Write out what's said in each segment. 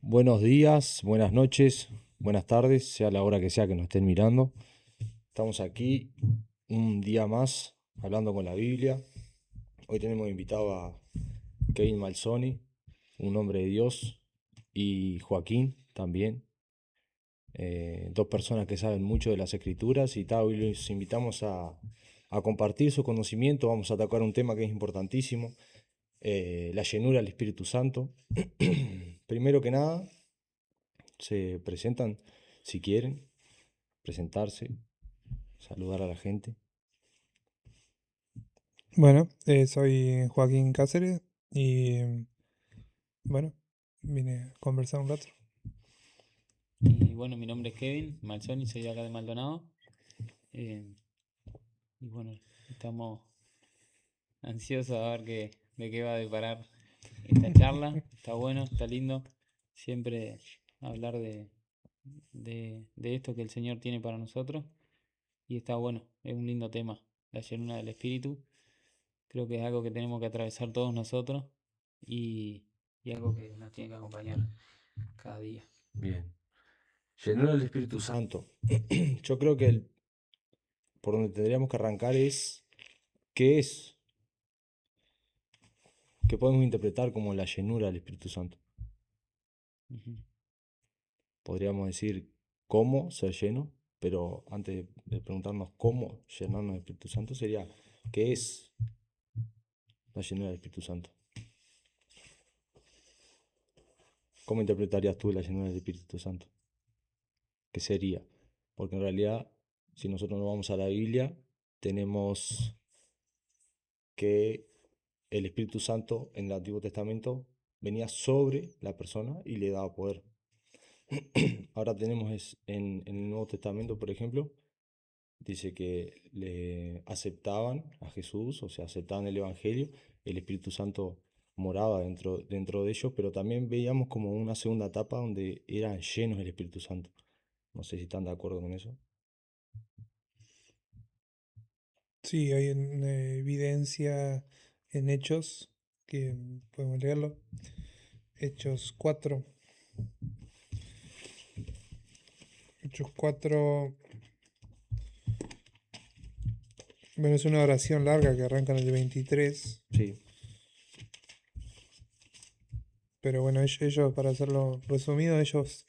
Buenos días, buenas noches, buenas tardes, sea la hora que sea que nos estén mirando. Estamos aquí un día más hablando con la Biblia. Hoy tenemos invitado a Kevin Malzoni, un hombre de Dios, y Joaquín también, dos personas que saben mucho de las escrituras y tal. Hoy los invitamos a compartir su conocimiento. Vamos a tocar un tema que es importantísimo, la llenura del Espíritu Santo. Primero que nada, se presentan si quieren presentarse, saludar a la gente. Bueno, soy Joaquín Cáceres y bueno, vine a conversar un rato. Y bueno, mi nombre es Kevin Malzoni, soy de acá de Maldonado. eh, y bueno, estamos ansiosos a ver de qué va a deparar esta charla. Está bueno, está lindo. Siempre hablar de esto que el Señor tiene para nosotros. Y está bueno, es un lindo tema, la llenura del Espíritu. Creo que es algo que tenemos que atravesar todos nosotros y, y algo que nos tiene que acompañar cada día. Bien. Llenura del Espíritu Santo. Yo creo que por donde tendríamos que arrancar es qué es, qué podemos interpretar como la llenura del Espíritu Santo. Ujú. Podríamos decir cómo ser lleno, pero antes de preguntarnos cómo llenarnos del Espíritu Santo sería qué es la llenura del Espíritu Santo. ¿Cómo interpretarías tú la llenura del Espíritu Santo? ¿Qué sería? Porque en realidad, si nosotros nos vamos a la Biblia, tenemos que el Espíritu Santo en el Antiguo Testamento venía sobre la persona y le daba poder. Ahora tenemos en el Nuevo Testamento, por ejemplo, dice que le aceptaban a Jesús, o sea, aceptaban el Evangelio, el Espíritu Santo moraba dentro de ellos, pero también veíamos como una segunda etapa donde eran llenos del Espíritu Santo. No sé si están de acuerdo con eso. Sí, hay una evidencia en Hechos, que podemos leerlo. Hechos 4. Hechos 4, bueno, es una oración larga que arranca en el 23, Sí, pero bueno, ellos, para hacerlo resumido, ellos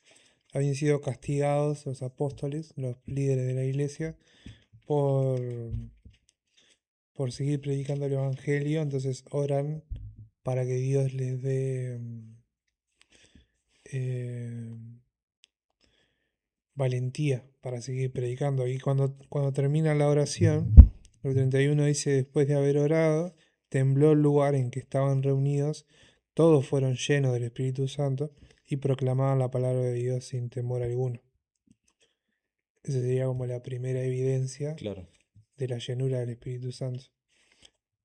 habían sido castigados, los apóstoles, los líderes de la iglesia, por, por seguir predicando el Evangelio, entonces oran para que Dios les dé eh, valentía para seguir predicando. Y cuando termina la oración, el 31 dice, después de haber orado, tembló el lugar en que estaban reunidos, todos fueron llenos del Espíritu Santo y proclamaban la palabra de Dios sin temor alguno. Esa sería como la primera evidencia claro. de la llenura del Espíritu Santo.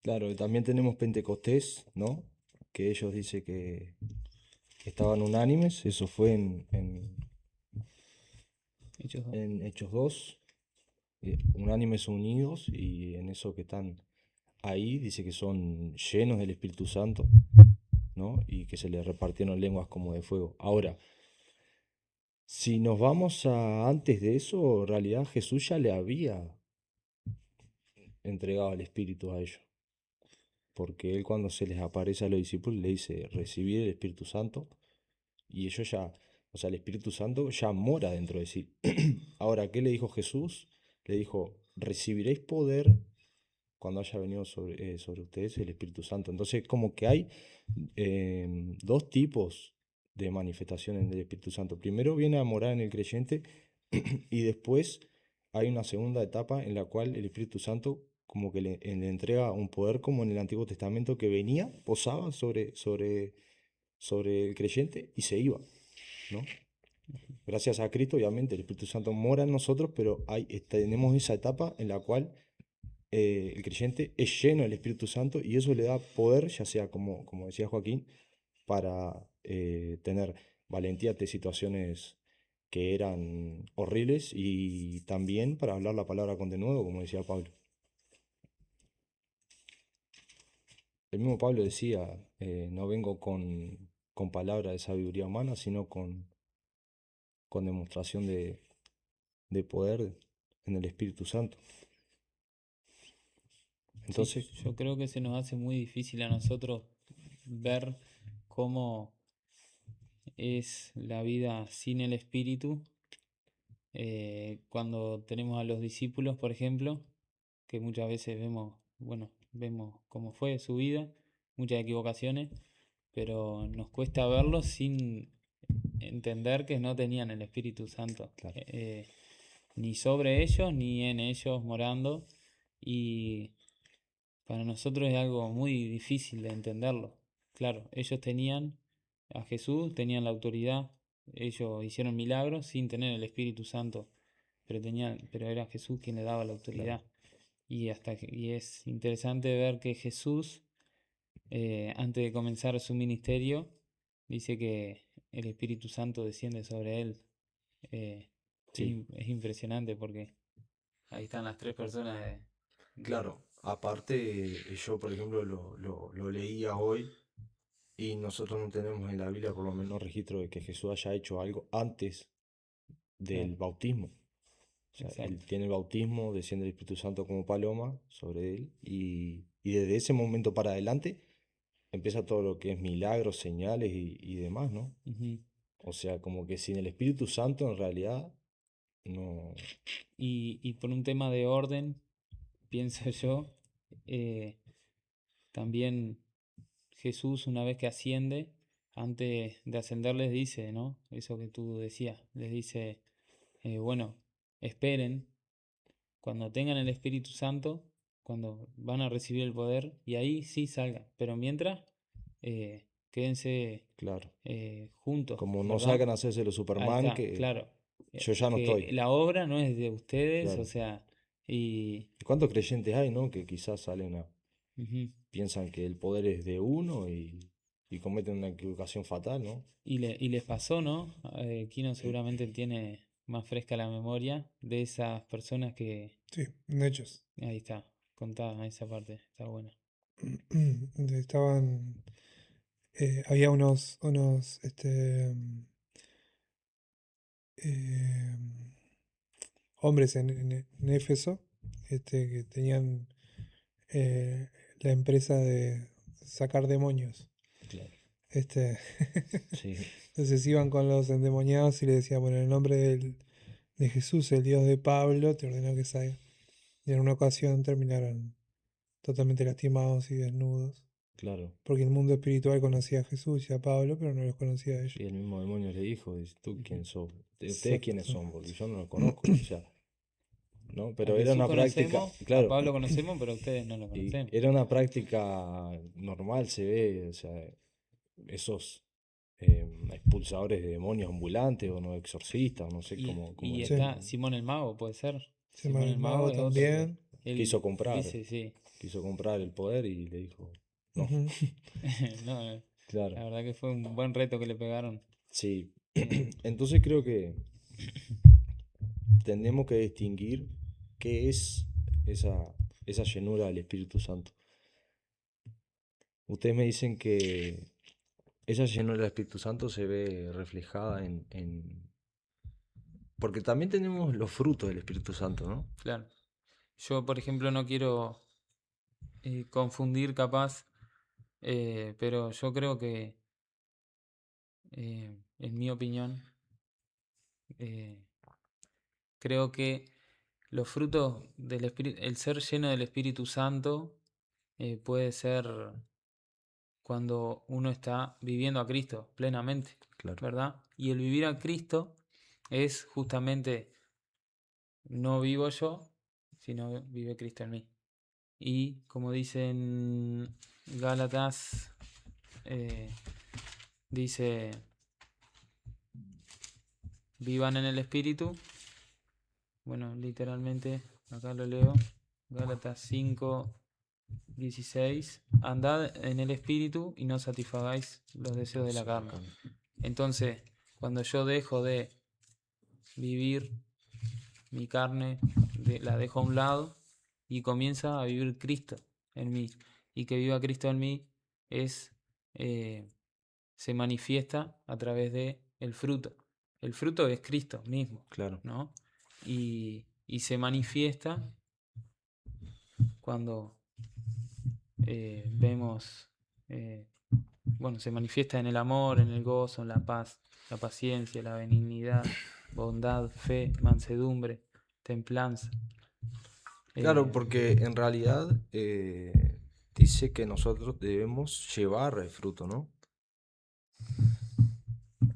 Claro, y también tenemos Pentecostés, ¿no? Que ellos dicen que estaban unánimes, eso fue Hechos 2. en Hechos 2, unánimes unidos, y en eso que están ahí dice que son llenos del Espíritu Santo, ¿no? Y que se les repartieron lenguas como de fuego. Ahora, si nos vamos a antes de eso, en realidad Jesús ya le había entregado el Espíritu a ellos, porque él cuando se les aparece a los discípulos le dice, recibir el Espíritu Santo. Y ellos ya, o sea, el Espíritu Santo ya mora dentro de sí. Ahora, ¿qué le dijo Jesús? Le dijo, recibiréis poder cuando haya venido sobre ustedes el Espíritu Santo. Entonces, como que hay dos tipos de manifestaciones del Espíritu Santo. Primero viene a morar en el creyente y después hay una segunda etapa en la cual el Espíritu Santo como que le entrega un poder como en el Antiguo Testamento que venía, posaba sobre el creyente y se iba, ¿no? Gracias a Cristo, obviamente, el Espíritu Santo mora en nosotros, pero tenemos esa etapa en la cual el creyente es lleno del Espíritu Santo y eso le da poder, ya sea como decía Joaquín, para tener valentía ante situaciones que eran horribles y también para hablar la palabra con denuedo, como decía Pablo. El mismo Pablo decía, no vengo con palabras de sabiduría humana, sino con demostración de poder en el Espíritu Santo. Sí, Entonces, yo creo que se nos hace muy difícil a nosotros ver cómo es la vida sin el Espíritu. Cuando tenemos a los discípulos, por ejemplo, que muchas veces vemos cómo fue su vida, muchas equivocaciones, pero nos cuesta verlos sin entender que no tenían el Espíritu Santo, claro, ni sobre ellos, ni en ellos morando, y para nosotros es algo muy difícil de entenderlo. Claro, ellos tenían a Jesús, tenían la autoridad, ellos hicieron milagros sin tener el Espíritu Santo, pero era Jesús quien le daba la claro, autoridad. Y es interesante ver que Jesús, antes de comenzar su ministerio, dice que el Espíritu Santo desciende sobre él. sí. Es impresionante porque ahí están las tres personas Claro, aparte yo por ejemplo lo leía hoy y nosotros no tenemos en la Biblia por lo menos registro de que Jesús haya hecho algo antes del Claro, bautismo. O sea, él exacto. tiene el bautismo, desciende el Espíritu Santo como paloma sobre él y desde ese momento para adelante empieza todo lo que es milagros, señales y demás, ¿no? Ujú. O sea, como que sin el Espíritu Santo en realidad no... Y por un tema de orden, pienso yo, eh, también Jesús una vez que asciende, antes de ascender les dice, ¿no? Eso que tú decías, les dice, bueno, esperen cuando tengan el Espíritu Santo, cuando van a recibir el poder, y ahí sí salgan. Pero mientras, quédense Claro. juntos, Como no ¿verdad? salgan a hacerse los Ahí Superman, está, que claro. yo ya no Que estoy. la obra no es de ustedes, o Claro. sea, y ¿Y cuántos creyentes hay, no? Que quizás salen a... ujú. piensan que el poder es de uno y cometen una equivocación fatal, ¿no? Y les pasó, ¿no? Kino seguramente tiene más fresca la memoria de esas personas que... Sí, en hechos. Ahí está, contada esa parte, está buena. Estaban, había unos eh, hombres en Éfeso, que tenían eh, la empresa de sacar demonios. Claro. Este, Sí, entonces iban con los endemoniados y le decían, bueno, en el nombre de Jesús, el Dios de Pablo, te ordeno que salga. Y en una ocasión terminaron totalmente lastimados y desnudos, claro. porque el mundo espiritual conocía a Jesús y a Pablo, pero no los conocía a ellos. Y el mismo demonio le dijo, dice, ¿tú Ujú. quién sos? ¿Ustedes quiénes Exacto. son? Porque yo no los conozco. O sea, ¿no? A Pero era Jesús una práctica, conocemos, a claro, Pablo conocemos, pero a ustedes no lo y conocemos. era una práctica normal, se ve, o sea, esos expulsadores de demonios ambulantes o no exorcistas, o no sé cómo Y le Sí, está llaman, Simón el Mago, puede ser. Simón Simón el el Mago Mago es otro que también. él quiso comprar, dice, sí. quiso comprar el poder y le dijo, no, Ujú. No, claro, la verdad que fue un buen reto que le pegaron. sí. Eh, Entonces creo que tenemos que distinguir qué es esa llenura del Espíritu Santo. Ustedes me dicen que esa llenura del Espíritu Santo se ve reflejada porque también tenemos los frutos del Espíritu Santo, ¿no? claro. Yo, por ejemplo, no quiero confundir capaz, pero yo creo que, en mi opinión, eh, creo que los frutos del Espíritu, el ser lleno del Espíritu Santo, puede ser cuando uno está viviendo a Cristo plenamente, Claro, ¿verdad? Y el vivir a Cristo es justamente no vivo yo, sino vive Cristo en mí. Y como dice en Gálatas, eh, dice, vivan en el Espíritu. Bueno, literalmente, acá lo leo, Gálatas 5:16, andad en el Espíritu y no satisfagáis los deseos de la carne. Entonces, cuando yo dejo de vivir mi carne, la dejo a un lado y comienza a vivir Cristo en mí. Y que viva Cristo en mí es, eh, se manifiesta a través de el fruto. El fruto es Cristo mismo, Claro. ¿no? Y se manifiesta cuando vemos, bueno, se manifiesta en el amor, en el gozo, en la paz, la paciencia, la benignidad, bondad, fe, mansedumbre, templanza. Claro, porque en realidad dice que nosotros debemos llevar el fruto, ¿no?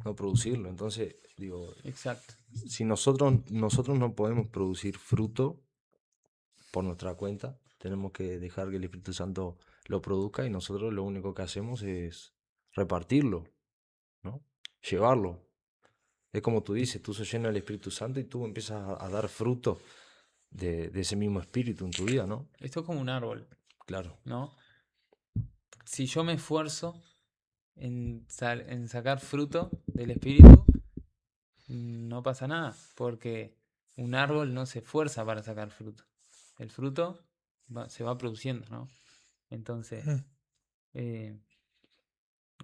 No producirlo. Entonces, digo, Exacto. si nosotros no podemos producir fruto por nuestra cuenta, tenemos que dejar que el Espíritu Santo lo produzca y nosotros lo único que hacemos es repartirlo, ¿no? Llevarlo. Es como tú dices, tú se llena el Espíritu Santo y tú empiezas a dar fruto de ese mismo espíritu en tu vida, ¿no? Esto es como un árbol, Claro, ¿no? Si yo me esfuerzo en sacar fruto del espíritu, no pasa nada, porque un árbol no se esfuerza para sacar fruto. El fruto se va produciendo, ¿no? Entonces, Mm. eh,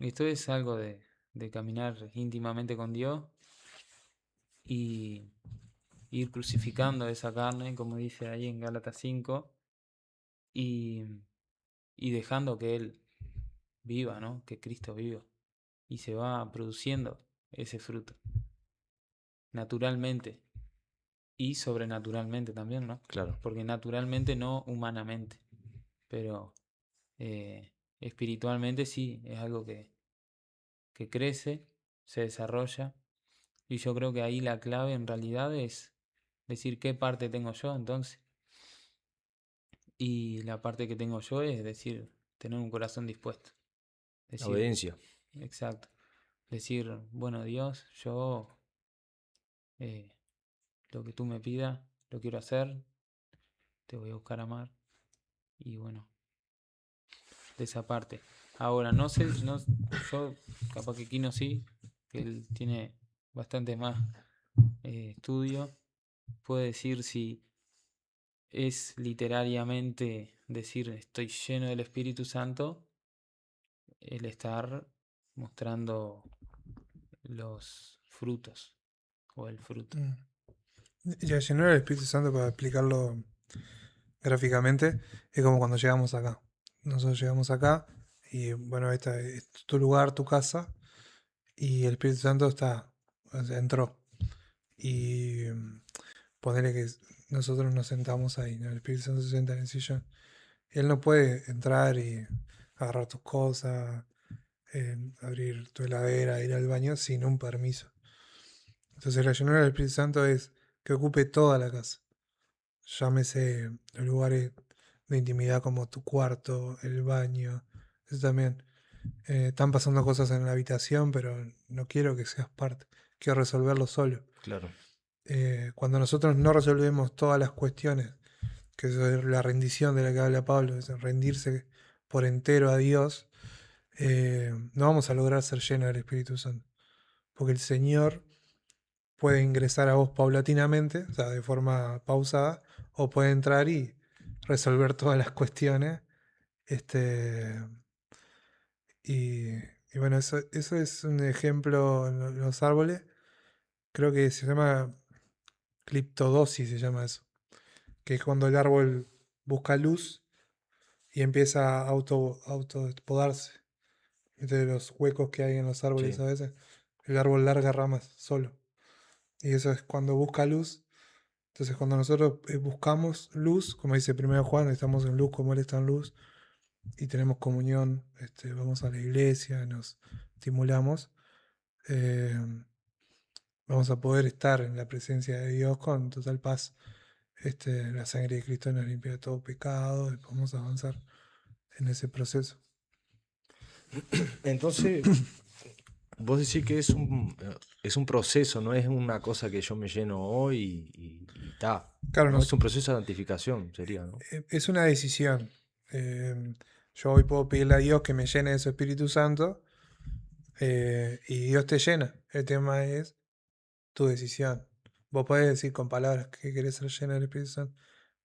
esto es algo de caminar íntimamente con Dios y ir crucificando esa carne, como dice ahí en Gálatas 5, y, dejando que Él viva, ¿no? Que Cristo viva. Y se va produciendo ese fruto, naturalmente y sobrenaturalmente también, ¿no? claro. Porque naturalmente no humanamente, pero espiritualmente sí, es algo que crece, se desarrolla, y yo creo que ahí la clave en realidad es decir qué parte tengo yo entonces. Y la parte que tengo yo es decir, tener un corazón dispuesto. La Decir, obediencia. exacto. Decir, bueno, Dios, yo eh, lo que tú me pidas, lo quiero hacer, te voy a buscar amar. Y bueno, de esa parte. Ahora, no sé, no, yo capaz que Kino sí, que él tiene bastante más estudio, puede decir si es literariamente decir estoy lleno del Espíritu Santo, el estar mostrando los frutos o el fruto. Y al llenar el Espíritu Santo, para explicarlo gráficamente, es como cuando llegamos acá. Nosotros llegamos acá y bueno, esta es tu lugar, tu casa, y el Espíritu Santo está, o sea, entró. Y ponerle que nosotros nos sentamos ahí, ¿no? El Espíritu Santo se sienta en el sillón. Él no puede entrar y agarrar tus cosas, abrir tu heladera, ir al baño sin un permiso. Entonces la llenura del Espíritu Santo es que ocupe toda la casa. Llámese lugares de intimidad como tu cuarto, el baño. Eso también. Están pasando cosas en la habitación, pero no quiero que seas parte. Quiero resolverlo solo. Claro, Cuando nosotros no resolvemos todas las cuestiones, que eso es la rendición de la que habla Pablo, es rendirse por entero a Dios, no vamos a lograr ser llenos del Espíritu Santo. Porque el Señor puede ingresar a vos paulatinamente, o sea, de forma pausada, o puede entrar y resolver todas las cuestiones. Este, y, y bueno, eso es un ejemplo en los árboles. Creo que se llama cliptodosis, se llama eso. Que es cuando el árbol busca luz y empieza a autopodarse. De los huecos que hay en los árboles sí, a veces, el árbol larga ramas solo. Y eso es cuando busca luz. Entonces cuando nosotros buscamos luz, como dice 1 Juan, estamos en luz como Él está en luz, y tenemos comunión, vamos a la iglesia, nos estimulamos, eh, vamos a poder estar en la presencia de Dios con total paz. La sangre de Cristo nos limpia de todo pecado y podemos avanzar en ese proceso. Entonces, vos decís que es un proceso, no es una cosa que yo me lleno hoy y ta, Claro, ¿no? Es un proceso de santificación, sería, ¿no? es una decisión. Yo hoy puedo pedirle a Dios que me llene de su Espíritu Santo, y Dios te llena. El tema es tu decisión. Vos podés decir con palabras que querés ser lleno del Espíritu Santo,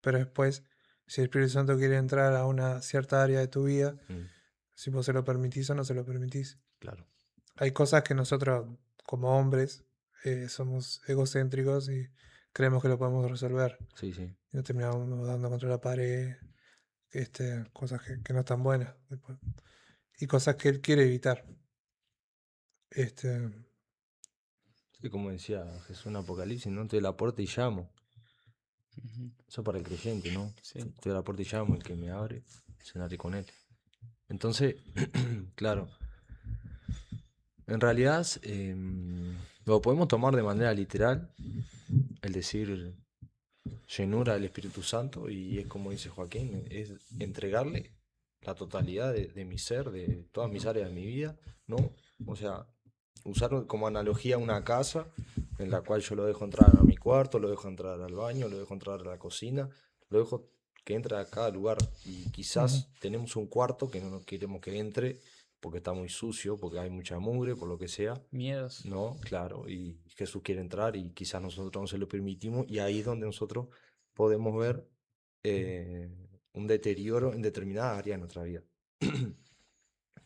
pero después, si el Espíritu Santo quiere entrar a una cierta área de tu vida, Mm, si vos se lo permitís o no se lo permitís. claro. hay cosas que nosotros, como hombres, somos egocéntricos y creemos que lo podemos resolver. Sí, sí. Y nos terminamos dando contra la pared, cosas que no están buenas después. Y cosas que él quiere evitar. Este, Sí, como decía Jesús en Apocalipsis, ¿no? Estoy a la puerta y llamo. Ujú. Eso para el creyente, ¿no? Sí. Estoy a la puerta y llamo, el que me abre, cenaré con él. Entonces, claro, en realidad lo podemos tomar de manera literal, el decir llenura del Espíritu Santo, y es como dice Joaquín, es entregarle la totalidad de mi ser, de todas mis áreas de mi vida, ¿no? O sea, usar como analogía una casa en la cual yo lo dejo entrar a mi cuarto, lo dejo entrar al baño, lo dejo entrar a la cocina, lo dejo que entre a cada lugar, y ujú, quizás tenemos un cuarto que no queremos que entre porque está muy sucio, porque hay mucha mugre, por lo que sea. Miedos. No, claro, y Jesús quiere entrar y quizás nosotros no se lo permitimos, y ahí es donde nosotros podemos ver eh, un deterioro en determinada área de nuestra vida.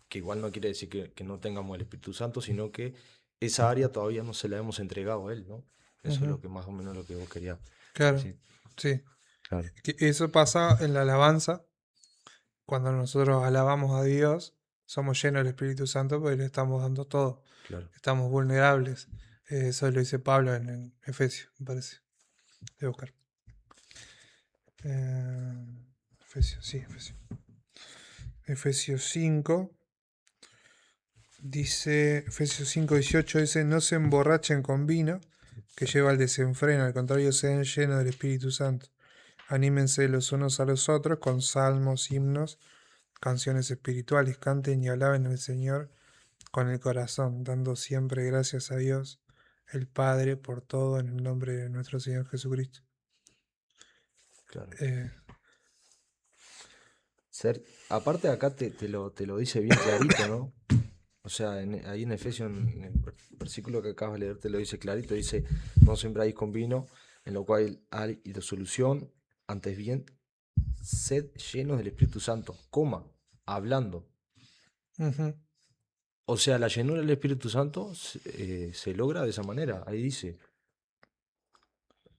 Que igual no quiere decir que no tengamos el Espíritu Santo, sino que esa área todavía no se la hemos entregado a Él, ¿no? Eso es ujú. lo que más o menos lo que vos querías Claro, decir. sí. Claro, Que eso pasa en la alabanza. Cuando nosotros alabamos a Dios, somos llenos del Espíritu Santo porque le estamos dando todo. claro. Estamos vulnerables. Eso lo dice Pablo en Efesios, me parece. De buscar. Efesios, sí, Efesios. Efesios 5. Dice, Efesios 5:18 dice, no se emborrachen con vino, que lleva al desenfreno, al contrario, sean llenos del Espíritu Santo. Anímense los unos a los otros con salmos, himnos, canciones espirituales, canten y alaben al Señor con el corazón, dando siempre gracias a Dios, el Padre, por todo, en el nombre de nuestro Señor Jesucristo. Claro. Eh, Aparte acá te lo dice bien clarito, ¿no? O sea, ahí en Efesios, en el versículo que acabas de leer, te lo dice clarito, dice, no sembráis con vino, en lo cual hay disolución, antes bien, sed llenos del Espíritu Santo, coma, hablando. ujú, O sea, la llenura del Espíritu Santo se logra de esa manera. Ahí dice,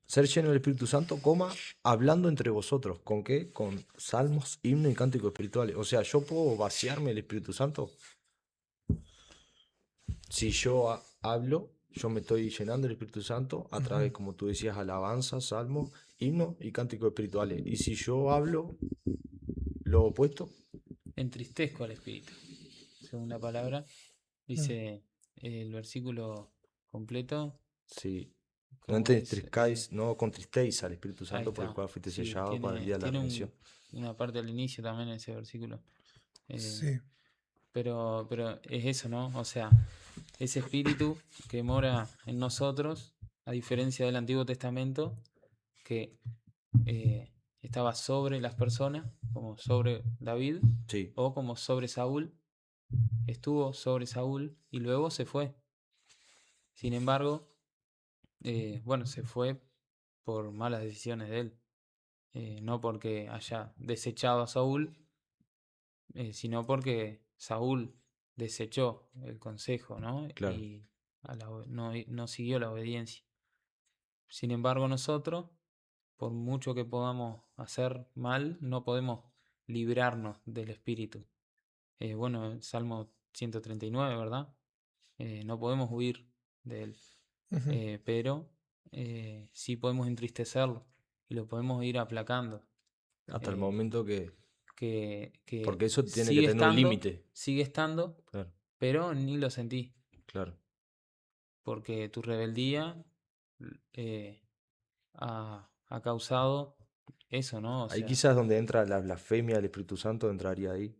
ser lleno del Espíritu Santo, coma, hablando entre vosotros. ¿Con qué? Con salmos, himnos y cánticos espirituales. O sea, yo puedo vaciarme del Espíritu Santo. Si yo hablo, yo me estoy llenando del Espíritu Santo a través, ujú, como tú decías, alabanzas, salmos, himnos y cánticos espirituales. Y si yo hablo lo opuesto, Entristezco al espíritu. Según la palabra, mm, dice el versículo completo, si no como es, entristezcáis, no contristéis al Espíritu ahí Santo por el está. cual fuiste Sí, sellado para el día de la tiene redención. una parte al inicio también en ese versículo. Eh, sí, pero es eso, ¿no? O sea, ese espíritu que mora en nosotros, a diferencia del Antiguo Testamento, que estaba sobre las personas, como sobre David, Sí, o como sobre Saúl, estuvo sobre Saúl y luego se fue. Sin embargo, bueno, se fue por malas decisiones de él. No porque haya desechado a Saúl, sino porque Saúl desechó el consejo, ¿no? claro. Y no siguió la obediencia. Sin embargo, nosotros, por mucho que podamos hacer mal, no podemos librarnos del espíritu. Bueno, el Salmo 139, ¿verdad? No podemos huir de él, ujú, pero sí podemos entristecerlo y lo podemos ir aplacando. Hasta el eh, momento que... que Porque eso tiene que sigue tener un estando, límite. sigue estando, Claro, pero ni lo sentí, claro. porque tu rebeldía eh, ha causado eso, ¿no? O Ahí sea, quizás donde entra la blasfemia del Espíritu Santo, entraría ahí.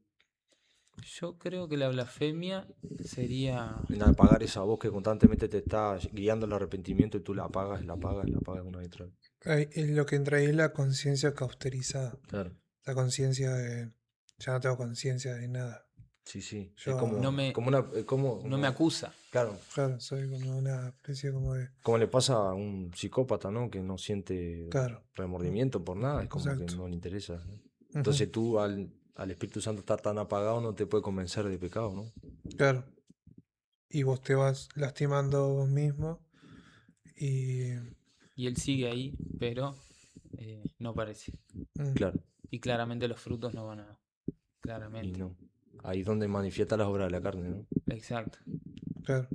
yo creo que la blasfemia sería, En apagar esa voz que constantemente te está guiando al arrepentimiento, y tú la apagas, la apagas, la apagas una y otra vez. ahí es lo que entra ahí es la conciencia cauterizada. Claro, La conciencia de, ya no tengo conciencia de nada. sí, sí. Es Yo, no como una, no me acusa. claro, claro, soy como una especie como de, como le pasa a un psicópata, ¿no? Que no siente claro, remordimiento por nada, es como que exacto. no le interesa, ¿no? Ujú, Entonces tú al Espíritu Santo estar tan apagado no te puede convencer de pecado, ¿no? claro. y vos te vas lastimando vos mismo y Y él sigue ahí, pero no parece. Claro, Y claramente los frutos no van a... y Claramente. no. Ahí es donde manifiesta las obras de la carne, ¿no? Exacto. claro,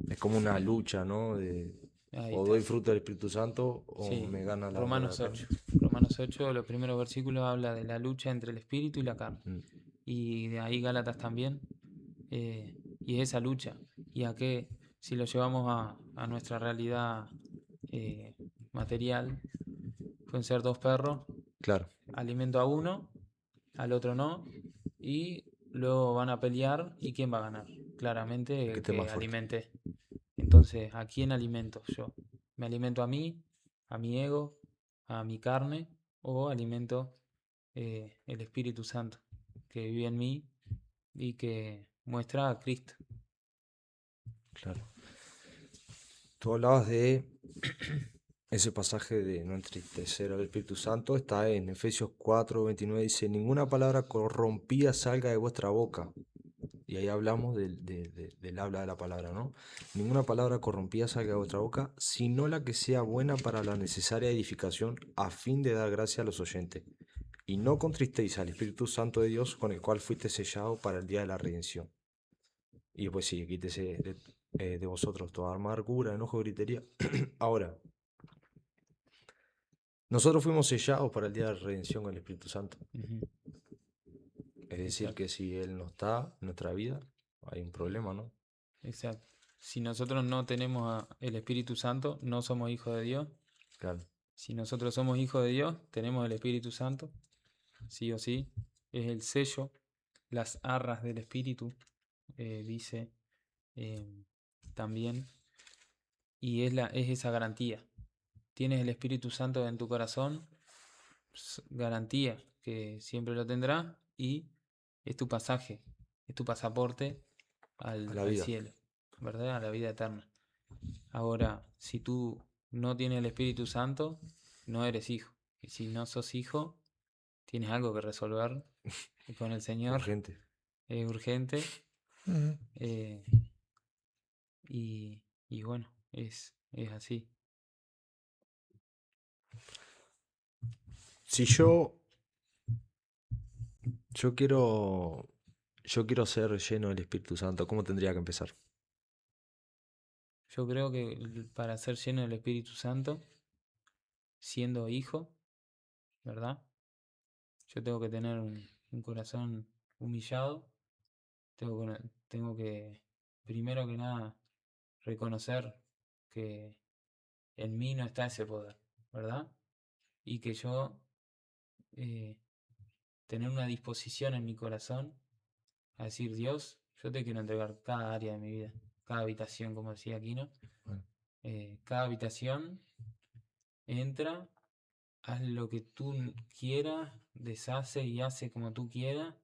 Es como una lucha, ¿no? Ahí O está. doy fruto del Espíritu Santo o Sí. me gana la obra de la Romanos carne. 8. Romanos 8, los primeros versículos habla de la lucha entre el espíritu y la carne. Mm, Y de ahí Gálatas también. Y esa lucha. Y a qué, si lo llevamos a nuestra realidad material, pueden ser dos perros, Claro, alimento a uno, al otro no, y luego van a pelear y ¿quién va a ganar? Claramente el que el esté más que fuerte. alimente. Entonces, ¿a quién alimento yo? ¿Me alimento a mí, a mi ego, a mi carne o alimento el Espíritu Santo que vive en mí y que muestra a Cristo? Claro. Tú hablabas de ese pasaje de no entristecer al Espíritu Santo, está en Efesios 4:29, dice, ninguna palabra corrompida salga de vuestra boca. Y ahí hablamos del habla de la palabra, ¿no? Ninguna palabra corrompida salga de vuestra boca, sino la que sea buena para la necesaria edificación, a fin de dar gracia a los oyentes. Y no contristéis al Espíritu Santo de Dios, con el cual fuiste sellado para el día de la redención. Y pues sí, quítese de vosotros toda amargura, enojo, gritería. Ahora, nosotros fuimos sellados para el día de la redención con el Espíritu Santo. Ujú. Es decir, Exacto, que si Él no está en nuestra vida, hay un problema, ¿no? exacto. Si nosotros no tenemos el Espíritu Santo, no somos hijos de Dios. Claro, Si nosotros somos hijos de Dios, tenemos el Espíritu Santo, sí o sí. Es el sello, las arras del Espíritu, dice eh, también. Y es esa garantía. Tienes el Espíritu Santo en tu corazón, garantía que siempre lo tendrás y es tu pasaje, es tu pasaporte a la al vida. cielo, ¿verdad? A la vida eterna. Ahora, si tú no tienes el Espíritu Santo, no eres hijo. Y si no sos hijo, tienes algo que resolver con el Señor, Urgente. es urgente. ujú, eh, y bueno, es así. Si yo quiero, yo quiero ser lleno del Espíritu Santo, ¿cómo tendría que empezar? Yo creo que para ser lleno del Espíritu Santo, siendo hijo, ¿verdad? Yo tengo que tener un corazón humillado, tengo que, primero que nada, reconocer que en mí no está ese poder, ¿verdad? Y que yo eh, tener una disposición en mi corazón a decir, Dios, yo te quiero entregar cada área de mi vida, cada habitación, como decía Aquino, Bueno, cada habitación entra, haz lo que tú quieras, deshace y hace como tú quieras.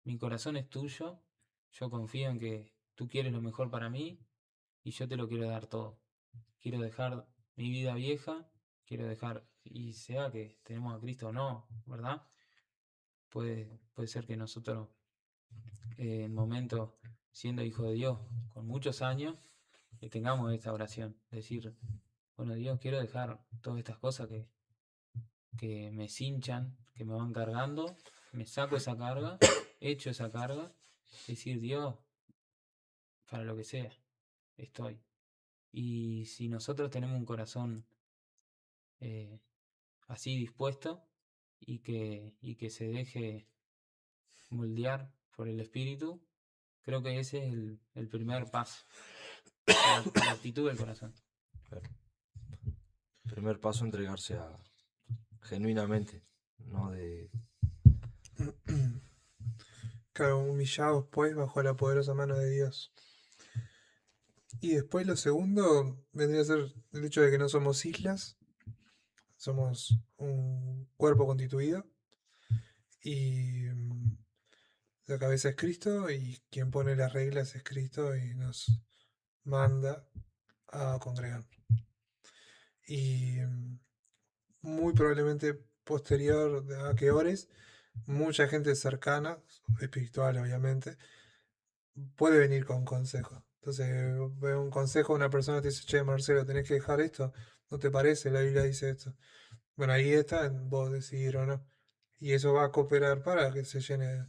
Mi corazón es tuyo, yo confío en que tú quieres lo mejor para mí y yo te lo quiero dar todo. Quiero dejar mi vida vieja, quiero dejar, y sea que tenemos a Cristo o no, ¿verdad? Puede ser que nosotros, en momentos, siendo hijos de Dios, con muchos años, tengamos esta oración. Decir, bueno, Dios, quiero dejar todas estas cosas que me cinchan, que me van cargando, me saco esa carga, echo esa carga, decir, Dios, para lo que sea, estoy. Y si nosotros tenemos un corazón eh, así dispuesto y que se deje moldear por el espíritu, creo que ese es el primer paso, la actitud del corazón. claro. Primer paso, entregarse genuinamente, no de... claro, humillados pues bajo la poderosa mano de Dios. Y después lo segundo vendría a ser el hecho de que no somos islas, somos un cuerpo constituido y la cabeza es Cristo y quien pone las reglas es Cristo y nos manda a congregar. Y muy probablemente posterior a que ores, mucha gente cercana, espiritual obviamente, puede venir con consejo. Entonces, ve un consejo, una persona te dice, che, Marcelo, tenés que dejar esto, ¿no te parece? La Biblia dice esto. Bueno, ahí está en vos decidir o no. Y eso va a cooperar para que se llene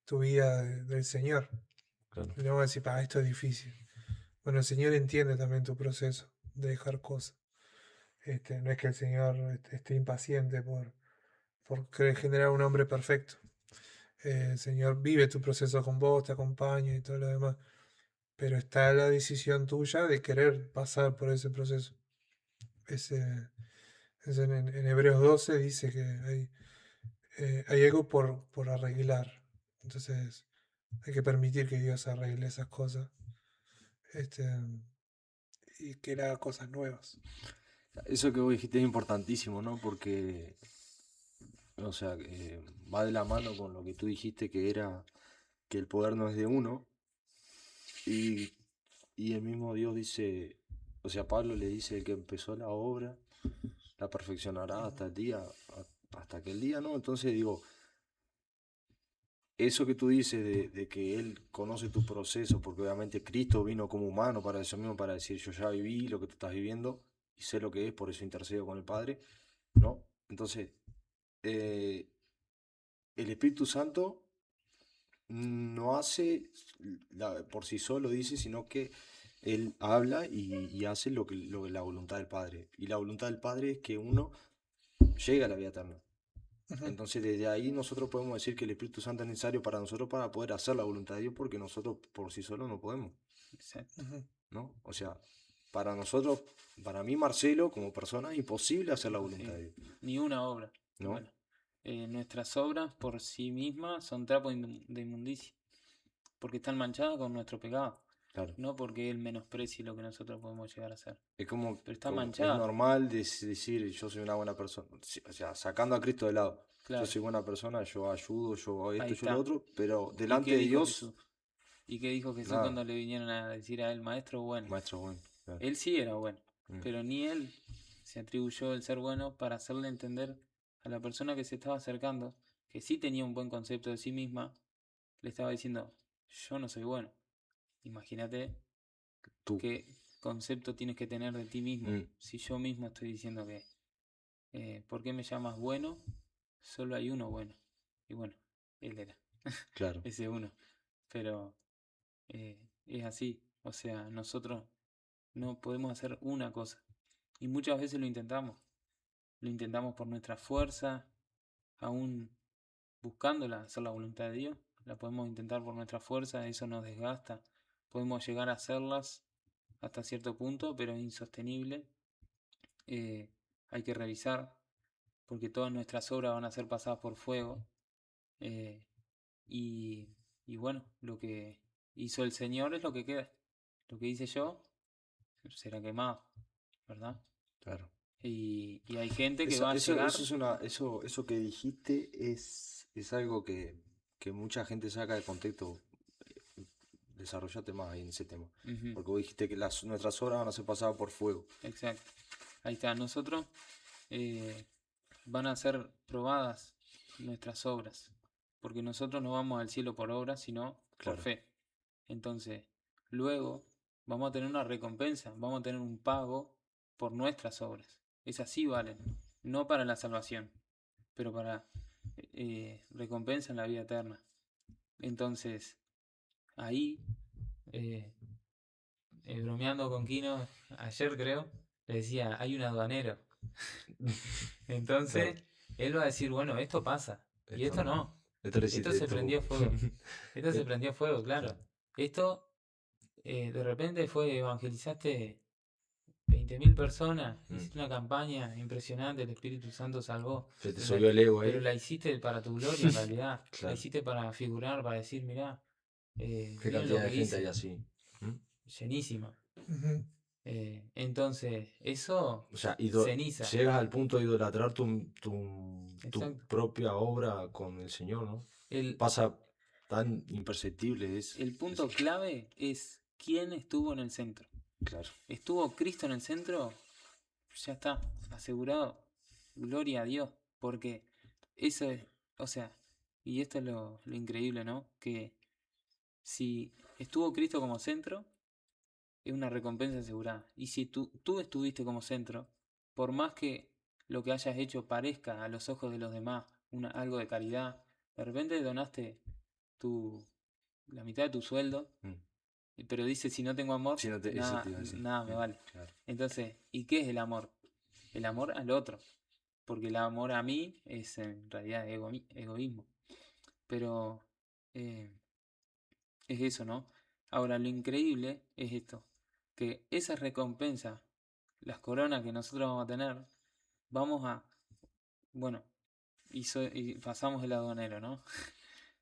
tu vida del Señor. Claro. Y no vas a decir, esto es difícil. Bueno, el Señor entiende también tu proceso de dejar cosas. No es que el Señor esté impaciente por querer generar un hombre perfecto. El Señor vive tu proceso con vos, te acompaña y todo lo demás. Pero está la decisión tuya de querer pasar por ese proceso. En Hebreos 12 dice que hay algo por arreglar. Entonces hay que permitir que Dios arregle esas cosas. Este, y que él haga cosas nuevas. Eso que vos dijiste es importantísimo, ¿no? Porque, o sea, va de la mano con lo que tú dijiste que era que el poder no es de uno. Y, y el mismo Dios dice, o sea, Pablo le dice, el que empezó la obra, la perfeccionará hasta el día, hasta aquel día, ¿no? Entonces digo, eso que tú dices de que Él conoce tu proceso, porque obviamente Cristo vino como humano para eso mismo, para decir, yo ya viví lo que tú estás viviendo y sé lo que es, por eso intercedo con el Padre, ¿no? Entonces, eh, el Espíritu Santo no hace por sí solo, dice, sino que Él habla y hace lo que la voluntad del Padre. Y la voluntad del Padre es que uno llegue a la vida eterna. Ujú, Entonces desde ahí nosotros podemos decir que el Espíritu Santo es necesario para nosotros para poder hacer la voluntad de Dios porque nosotros por sí solos no podemos, Exacto. ujú. ¿no? O sea, para nosotros, para mí Marcelo como persona es imposible hacer la voluntad de Imposible. Dios, Ni una obra. ¿no? Bueno, nuestras obras por sí mismas son trapos de inmundicia, porque están manchadas con nuestro pecado, Claro. no porque Él menosprecie lo que nosotros podemos llegar a hacer, Es como, pero está como es manchada, normal decir yo soy una buena persona, sí, o sea, sacando a Cristo de lado. Yo claro, soy buena persona, yo ayudo, yo hago ahí esto, yo lo está. otro, pero ¿Y delante qué de dijo Dios, Jesús? ¿Y qué dijo Jesús nada, cuando le vinieron a decir a él, maestro bueno? maestro bueno. Claro. Él sí era bueno, Mm, pero ni él se atribuyó el ser bueno para hacerle entender a la persona que se estaba acercando, que sí tenía un buen concepto de sí misma, le estaba diciendo, yo no soy bueno. Imagínate tú. qué concepto tienes que tener de ti mismo. Mm, Si yo mismo estoy diciendo que, ¿por qué me llamas bueno? Solo hay uno bueno. Y bueno, él era claro. ese uno. Pero es así. O sea, nosotros no podemos hacer una cosa. Y muchas veces lo intentamos. Lo intentamos por nuestra fuerza, aún buscándola, hacer la voluntad de Dios. La podemos intentar por nuestra fuerza, eso nos desgasta. Podemos llegar a hacerlas hasta cierto punto, pero es insostenible. Eh, hay que revisar, porque todas nuestras obras van a ser pasadas por fuego. eh, y, y bueno, lo que hizo el Señor es lo que queda. Lo que hice yo será quemado, ¿verdad? Claro. Y hay gente que va a Eso llegar, es eso que dijiste es algo que mucha gente saca de contexto. Desarrollate más ahí en ese tema. ujú, Porque vos dijiste que nuestras obras van a ser pasadas por fuego. exacto, ahí está, nosotros eh, van a ser probadas nuestras obras, porque nosotros no vamos al cielo por obras, sino por Claro. fe. Entonces, luego vamos a tener una recompensa, vamos a tener un pago por nuestras obras. Esas sí valen, no para la salvación, pero para recompensa en la vida eterna. Entonces, ahí, eh, bromeando con Kino, ayer creo, le decía, hay un aduanero. Claro. Entonces, él va a decir, bueno, esto pasa, y Esto esto no. no. Esto lo Esto hiciste se tú. prendió fuego. Esto se Eh, prendió fuego, claro. claro. Esto de repente fue, evangelizaste 20.000 personas, Mm. hiciste una campaña impresionante, el Espíritu Santo salvó, Se te pero subió el ego pero ahí. la hiciste para tu gloria en realidad, la Claro. hiciste para figurar, para decir, mirá, Qué miren lo cantidad que de gente hay hice, así. ¿Mm? llenísima. Ujú. Entonces, eso, O sea, ceniza, llegas al punto de idolatrar tu exacto. propia obra con el Señor, ¿no? El, Pasa tan imperceptible, el punto clave es quién estuvo en el centro. claro. ¿Estuvo Cristo en el centro? Ya está, asegurado. Gloria a Dios. Porque eso es, o sea, y esto es lo increíble, ¿no? Que si estuvo Cristo como centro, es una recompensa asegurada. Y si tú estuviste como centro, por más que lo que hayas hecho parezca a los ojos de los demás algo de caridad, de repente donaste la mitad de tu sueldo, pero dice, si no tengo amor, Sí, no te, eso te nada, iba a decir. nada me vale. Claro. Entonces, ¿y qué es el amor? El amor al otro. Porque el amor a mí es en realidad egoísmo. Pero eh, es eso, ¿no? Ahora, lo increíble es esto, que esas recompensas, las coronas que nosotros vamos a tener, vamos a, bueno, y pasamos el aduanero, ¿no?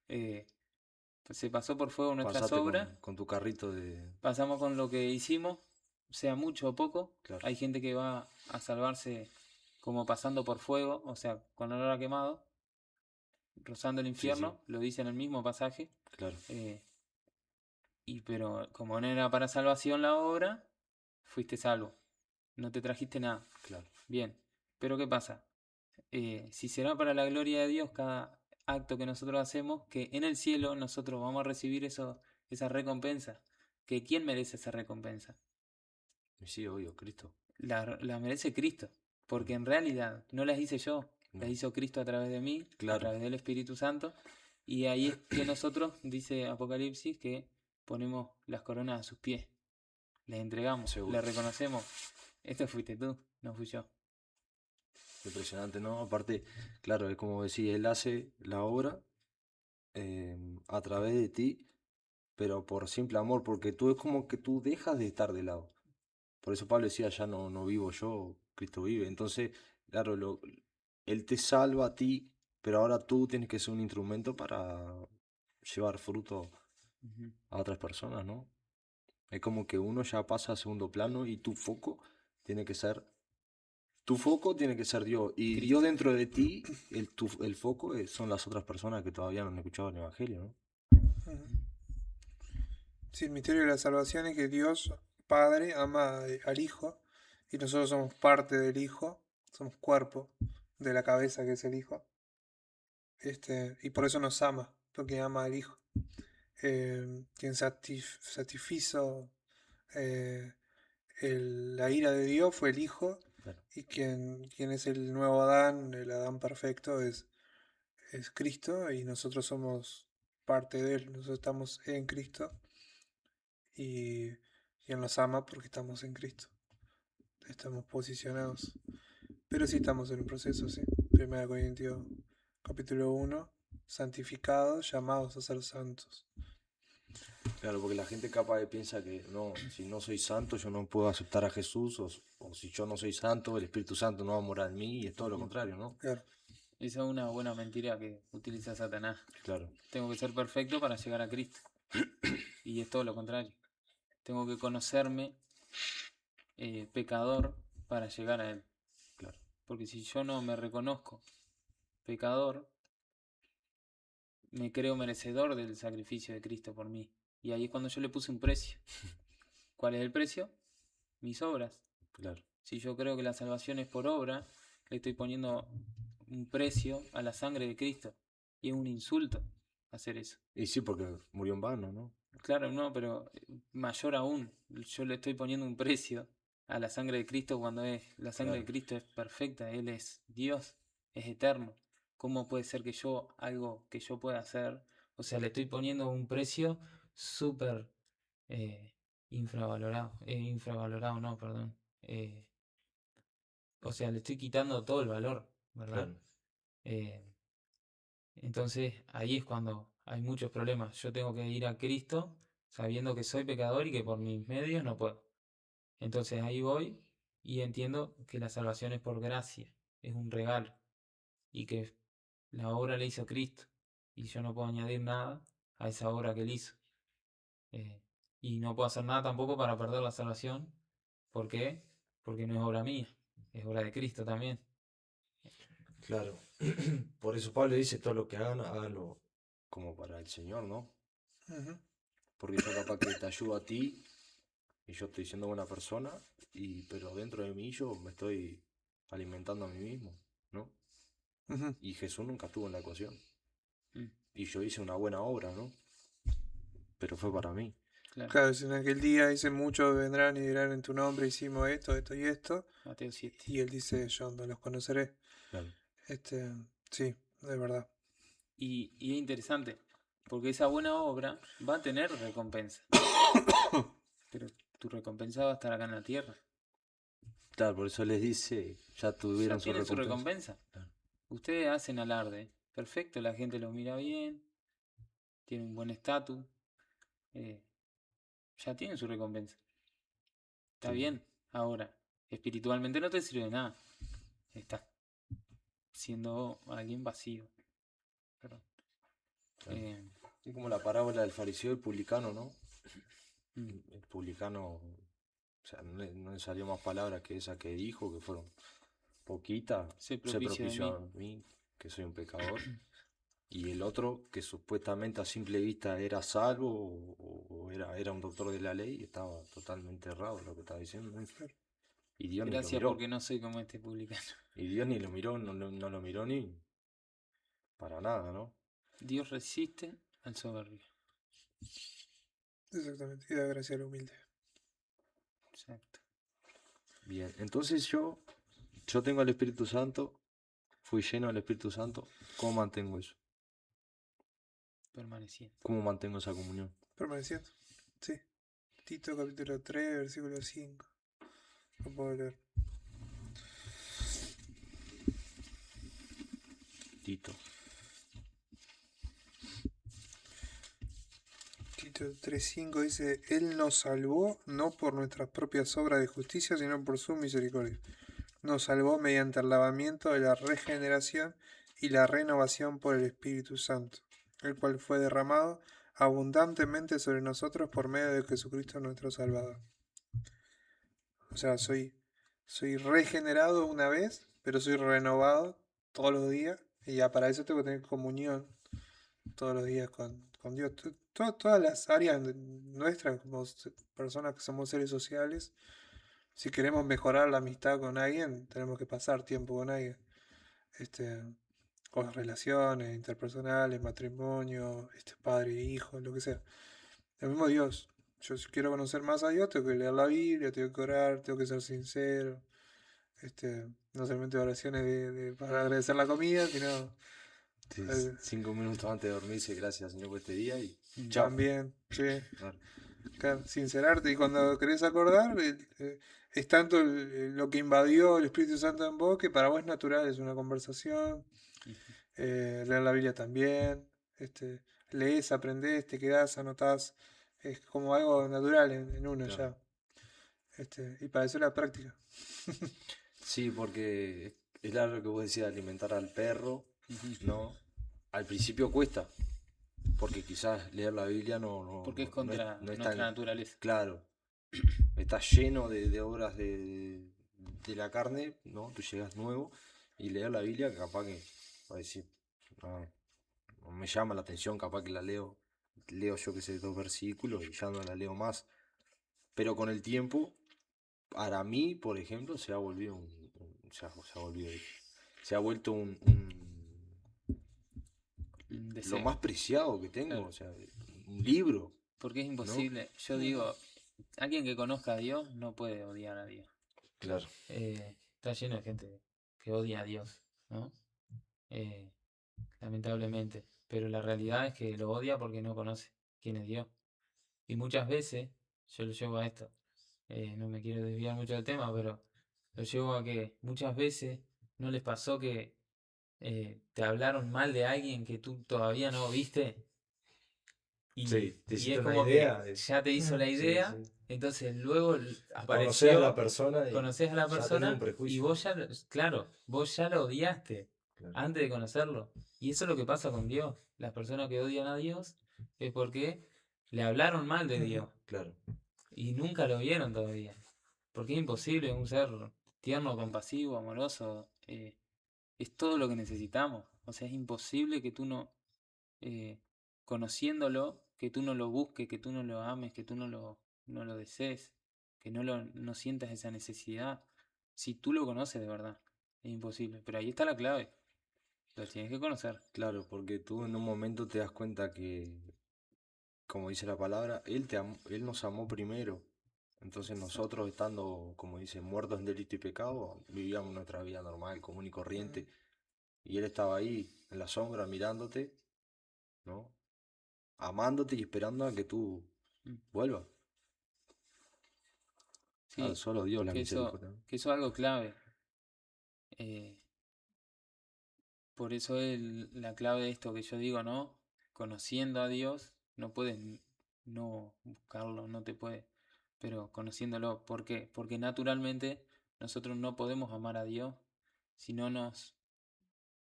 Pues se pasó por fuego nuestras Pasaste obras, con tu carrito de... pasamos con lo que hicimos, sea mucho o poco. Claro. Hay gente que va a salvarse como pasando por fuego, o sea, con olor a quemado, rozando el Sí, sí, infierno, lo dice en el mismo pasaje. claro. Pero como no era para salvación la obra, fuiste salvo. No te trajiste nada. Claro. Bien. Pero ¿qué pasa? Si será para la gloria de Dios cada acto que nosotros hacemos, que en el cielo nosotros vamos a recibir esa recompensa. ¿Que quién merece esa recompensa? Y sí, obvio, Cristo. La merece Cristo. Porque en realidad no las hice yo, las No. hizo Cristo a través de mí, a Claro. través del Espíritu Santo. Y ahí es que nosotros, dice Apocalipsis, que ponemos las coronas a sus pies. Les entregamos, Seguro. le reconocemos. Esto fuiste tú, no fui yo. Impresionante, ¿no? Aparte, claro, es como decir, Él hace la obra a través de ti, pero por simple amor, porque tú es como que tú dejas de estar de lado. Por eso Pablo decía, ya no vivo yo, Cristo vive. Entonces, claro, Él te salva a ti, pero ahora tú tienes que ser un instrumento para llevar fruto Ujú. a otras personas, ¿no? Es como que uno ya pasa a segundo plano y tu foco tiene que ser Dios. Y Cristo. Dios dentro de ti, el foco son las otras personas que todavía no han escuchado el Evangelio, ¿no? Ujú. Sí, el misterio de la salvación es que Dios Padre ama al Hijo y nosotros somos parte del Hijo, somos cuerpo de la cabeza que es el Hijo. Y por eso nos ama, porque ama al Hijo. Quien satisfizo eh, la ira de Dios fue el Hijo, Claro. y quien es el nuevo Adán, el Adán perfecto, es Cristo, y nosotros somos parte de él, nosotros estamos en Cristo, y Él nos ama porque estamos en Cristo, estamos posicionados. Pero sí estamos en un proceso, sí. 1 Corintios capítulo 1, santificados, llamados a ser santos. Claro, porque la gente capaz de piensa que no, si no soy santo, yo no puedo aceptar a Jesús, o si yo no soy santo, el Espíritu Santo no va a morar en mí, y es todo lo contrario, ¿no? Claro. Esa es una buena mentira que utiliza Satanás. Claro, Tengo que ser perfecto para llegar a Cristo. Y es todo lo contrario. Tengo que conocerme pecador para llegar a Él. claro. Porque si yo no me reconozco pecador, me creo merecedor del sacrificio de Cristo por mí. Y ahí es cuando yo le puse un precio. ¿Cuál es el precio? Mis obras. Claro. Si yo creo que la salvación es por obra, le estoy poniendo un precio a la sangre de Cristo. Y es un insulto hacer eso. Y sí, porque murió en vano, ¿no? Claro, no, pero mayor aún, yo le estoy poniendo un precio a la sangre de Cristo cuando la sangre de Claro. Cristo es perfecta, Él es Dios, es eterno. ¿Cómo puede ser que algo que yo pueda hacer, o sea, le estoy poniendo un precio súper infravalorado, infravalorado, no, perdón. O sea, le estoy quitando todo el valor, ¿verdad? Claro. Eh, entonces ahí es cuando hay muchos problemas. Yo tengo que ir a Cristo sabiendo que soy pecador y que por mis medios no puedo. Entonces ahí voy y entiendo que la salvación es por gracia, es un regalo y que la obra la hizo Cristo y yo no puedo añadir nada a esa obra que él hizo. Eh, y no puedo hacer nada tampoco para perder la salvación. ¿Por qué? Porque no es obra mía, es obra de Cristo también. Claro. Por eso Pablo dice, todo lo que hagan, háganlo como para el Señor, ¿no? Ujú. Porque yo capaz que te ayudo a ti y yo estoy siendo buena persona, pero dentro de mí yo me estoy alimentando a mí mismo, ¿no? Ujú. Y Jesús nunca estuvo en la ecuación. Mm. Y yo hice una buena obra, ¿no? Pero fue para mí. Claro, Claro, si en aquel día dice muchos vendrán y dirán en tu nombre hicimos esto, esto y esto. Mateo 7. Y él dice, yo no los conoceré. Claro. Sí, de verdad. Y es interesante, porque esa buena obra va a tener recompensa, pero tu recompensa va a estar acá en la tierra. Claro, por eso les dice, ya Ya tuvieron su tienen su recompensa. recompensa. Claro. Ustedes hacen alarde. Perfecto, la gente los mira bien, tienen un buen estatus, eh, ya tienen su recompensa. Está Sí. bien. Ahora, espiritualmente no te sirve de nada. Estás siendo alguien vacío. Perdón. Claro. Eh, Es como la parábola del fariseo y el publicano, ¿no? mm, El publicano, o sea, no le salió más palabras que esa que dijo, que fueron poquitas. sé Se propicio de propició mí. a mí, que soy un pecador. Y el otro, que supuestamente a simple vista era salvo o era un doctor de la ley, estaba totalmente errado en lo que estaba diciendo. Claro. Y Dios ni lo Gracias miró. porque no soy como este publicano. Y Dios ni lo miró, no lo miró ni para nada, ¿no? Dios resiste al soberbio. Exactamente. Y da gracia al humilde. Exacto. Bien, entonces yo tengo el Espíritu Santo, fui lleno del Espíritu Santo. ¿Cómo mantengo eso? Permaneciendo. ¿Cómo mantengo esa comunión? Permaneciendo. Sí. Tito capítulo 3, versículo 5. Lo puedo leer. Tito. Tito 3:5 dice, Él nos salvó no por nuestras propias obras de justicia, sino por su misericordia. Nos salvó mediante el lavamiento de la regeneración y la renovación por el Espíritu Santo, el cual fue derramado abundantemente sobre nosotros por medio de Jesucristo nuestro Salvador. O sea, soy regenerado una vez, pero soy renovado todos los días, y ya para eso tengo que tener comunión todos los días con Dios. Todas las áreas nuestras, como personas que somos seres sociales, si queremos mejorar la amistad con alguien, tenemos que pasar tiempo con alguien. Este, con las relaciones interpersonales, matrimonio, padre e hijo, lo que sea. El mismo Dios. Yo si quiero conocer más a Dios, tengo que leer la Biblia, tengo que orar, tengo que ser sincero. No solamente oraciones para agradecer la comida, sino Sí, eh, 5 minutos antes de dormirse, gracias Señor por este día y chao. también, sí. Claro. Claro, sincerarte, y cuando querés acordar, es tanto lo que invadió el Espíritu Santo en vos que para vos es natural, es una conversación. Leer la Biblia también, lees, aprendés, te quedás, anotás, es como algo natural en uno Claro. ya. Y para eso la práctica. Sí, porque es lo que vos decías, alimentar al perro, ¿no? Al principio cuesta, porque quizás leer la Biblia Porque es no contra no es nuestra tan naturaleza. claro. Está lleno de obras de la carne, ¿no? Tú llegas nuevo y leer la Biblia, capaz que va a decir, no, no me llama la atención, capaz que leo yo que sé, 2 versículos y ya no la leo más. Pero con el tiempo, para mí, por ejemplo, se ha volvido se ha volvido, se ha vuelto Un lo deseo. más preciado que tengo, Claro. o sea, un libro, Porque es ¿no? imposible. Yo digo, alguien que conozca a Dios no puede odiar a Dios. Claro, Está lleno de gente que odia a Dios, ¿no? Eh, lamentablemente. Pero la realidad es que lo odia porque no conoce quién es Dios. Y muchas veces, yo lo llevo a esto, no me quiero desviar mucho del tema, pero lo llevo a que muchas veces no les pasó que te hablaron mal de alguien que tú todavía no viste sí, te y es hiciste una como que idea. ya te hizo la Sí, idea, sí. entonces luego Conoces a la apareció, persona y conoces a la ya tenés un persona y prejuicio. vos ya, claro, vos ya lo odiaste Claro. antes de conocerlo. Y eso es lo que pasa con Dios. Las personas que odian a Dios es porque le hablaron mal de Dios Claro, y nunca lo vieron todavía. Porque es imposible un ser tierno, compasivo, amoroso. Es todo lo que necesitamos. O sea, es imposible que tú no, eh, conociéndolo, que tú no lo busques, que tú no lo ames, que tú no lo desees, que no sientas esa necesidad. Si tú lo conoces de verdad, es imposible. Pero ahí está la clave. Lo tienes que conocer. claro, porque tú en un momento te das cuenta que como dice la palabra, Él nos amó primero. Entonces Exacto. nosotros estando, como dice, muertos en delito y pecado, vivíamos nuestra vida normal, común y corriente. Y Él estaba ahí, en la sombra, mirándote, ¿no? Amándote y esperando a que tú Mm. vuelvas. Claro, Sí, solo Dios la que eso, misericordia, ¿no? que eso es algo clave. Eh, por eso es la clave de esto que yo digo, ¿no? Conociendo a Dios, no puedes no buscarlo, no te puedes, pero conociéndolo. ¿Por qué? Porque naturalmente nosotros no podemos amar a Dios si no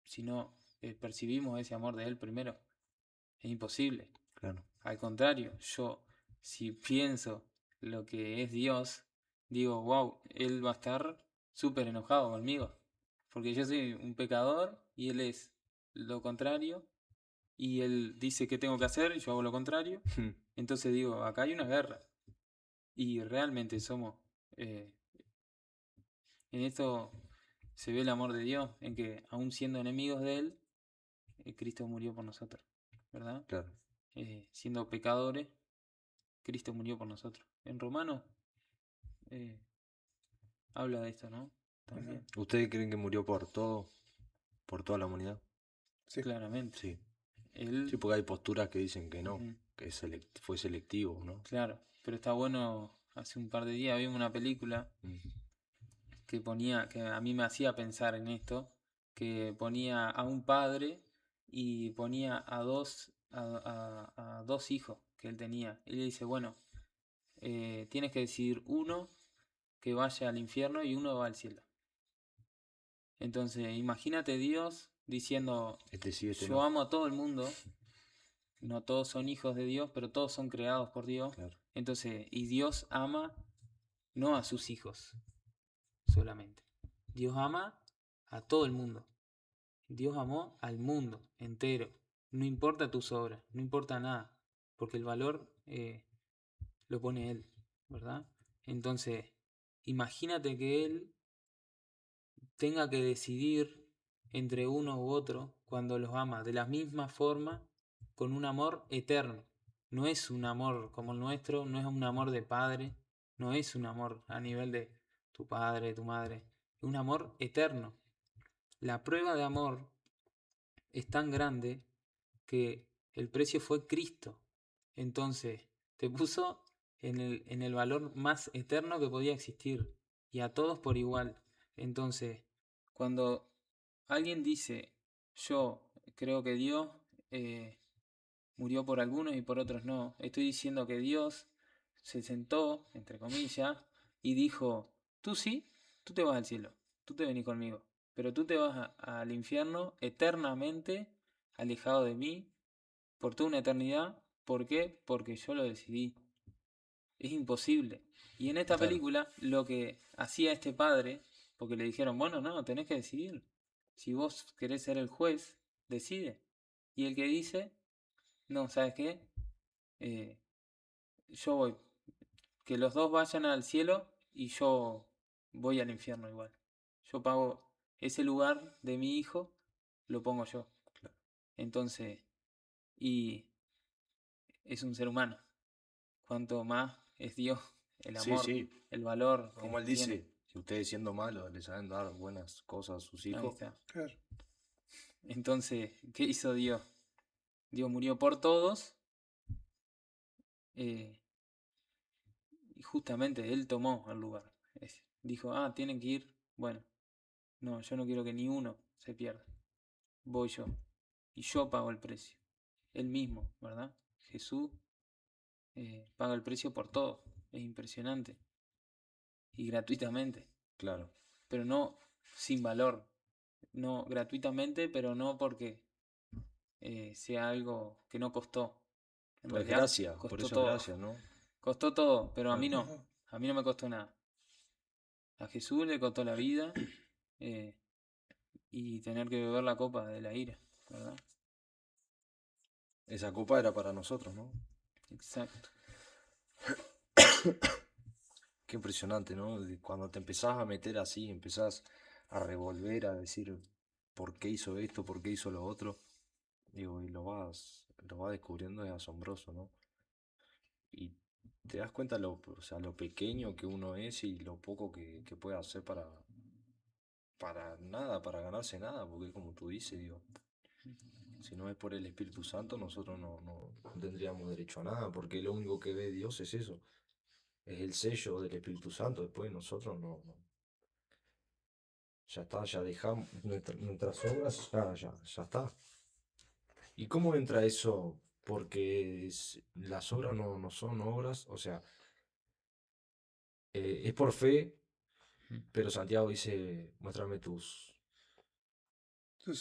si no percibimos ese amor de Él primero. Es imposible. Claro. Al contrario, yo si pienso lo que es Dios, digo, wow, Él va a estar súper enojado conmigo. Porque yo soy un pecador y Él es lo contrario. Y Él dice que tengo que hacer y yo hago lo contrario. Entonces digo, acá hay una guerra. Y realmente somos... eh, en esto se ve el amor de Dios, en que aún siendo enemigos de Él, Cristo murió por nosotros. ¿Verdad? Claro. Siendo pecadores, Cristo murió por nosotros. En Romanos eh, habla de esto, ¿no? También, ¿Ustedes creen que murió por todo? ¿Por toda la humanidad? Sí. claramente. Sí. Sí, Él, porque hay posturas que dicen que no, ujú, que fue selectivo, ¿no? claro, pero está bueno. Hace un par de días vimos una película Mm. que ponía, que a mí me hacía pensar en esto, que ponía a un padre y ponía a dos hijos que él tenía. Y le dice, bueno, tienes que decidir uno que vaya al infierno y uno va al cielo. Entonces, imagínate Dios diciendo, Este sí, este yo no. amo a todo el mundo, no todos son hijos de Dios, pero todos son creados por Dios. Claro. Entonces, y Dios ama no a sus hijos solamente. Dios ama a todo el mundo. Dios amó al mundo entero. No importa tus obras, no importa nada, porque el valor lo pone Él, ¿verdad? Entonces, imagínate que Él tenga que decidir entre uno u otro cuando los ama de la misma forma, con un amor eterno. No es un amor como el nuestro, no es un amor de padre, no es un amor a nivel de tu padre, tu madre, es un amor eterno. La prueba de amor es tan grande que el precio fue Cristo. Entonces, te puso en el valor más eterno que podía existir y a todos por igual. Entonces, cuando alguien dice, yo creo que Dios eh, murió por algunos y por otros no, estoy diciendo que Dios se sentó, entre comillas, y dijo, tú sí, tú te vas al cielo, tú te venís conmigo, pero tú te vas al infierno eternamente alejado de mí por toda una eternidad. ¿Por qué? Porque yo lo decidí. Es imposible. Y en esta Claro. película lo que hacía este padre, porque le dijeron, bueno, no, tenés que decidir. Si vos querés ser el juez, decide. Y el que dice, no, ¿sabes qué? Eh, yo voy. Que los dos vayan al cielo y yo voy al infierno igual. Yo pago ese lugar de mi hijo, lo pongo yo. Entonces, y es un ser humano. Cuanto más es Dios, el Sí, amor, sí. el valor Como que él tiene. dice, si ustedes siendo malos le saben dar buenas cosas a sus Ahí hijos, está. Claro. Entonces, ¿qué hizo Dios? Dios murió por todos eh, y justamente Él tomó el lugar. Dijo, tienen que ir. Bueno, no, yo no quiero que ni uno se pierda. Voy yo. Y yo pago el precio. Él mismo, ¿verdad? Jesús paga el precio por todo. Es impresionante. Y gratuitamente. claro. Pero no sin valor. No gratuitamente, pero no porque sea algo que no costó. En Pues realidad gracias, por costó eso es todo. gracias, ¿no? Costó todo, pero a mí Claro. no. A mí no me costó nada. A Jesús le costó la vida eh, y tener que beber la copa de la ira, ¿verdad? Esa copa era para nosotros, ¿no? Exacto. Qué impresionante, ¿no? Cuando te empezás a meter así, empezás a revolver, a decir por qué hizo esto, por qué hizo lo otro, digo, y lo vas descubriendo, es asombroso, ¿no? y te das cuenta o sea, lo pequeño que uno es y lo poco que puede hacer para nada, para ganarse nada, porque como tú dices, digo, si no es por el Espíritu Santo, nosotros no tendríamos derecho a nada, porque lo único que ve Dios es eso, es el sello del Espíritu Santo, después nosotros ya está, ya dejamos nuestras obras, ya está. ¿Y cómo entra eso? Porque las obras no son obras, o sea, es por fe, Mm. pero Santiago dice, muéstrame Tus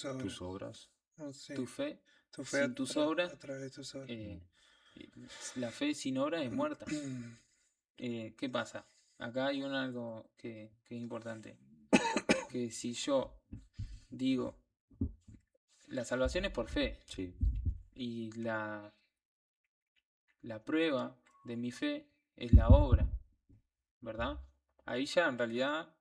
obras. tus obras. Oh, sí. Tu fe Tu fe sin tus obras, a través de tus obras. eh, la fe sin obras es muerta. ¿Qué pasa? Acá hay algo que es importante. Que si yo digo, la salvación es por fe Sí, y la prueba de mi fe es la obra, ¿verdad? Ahí ya en realidad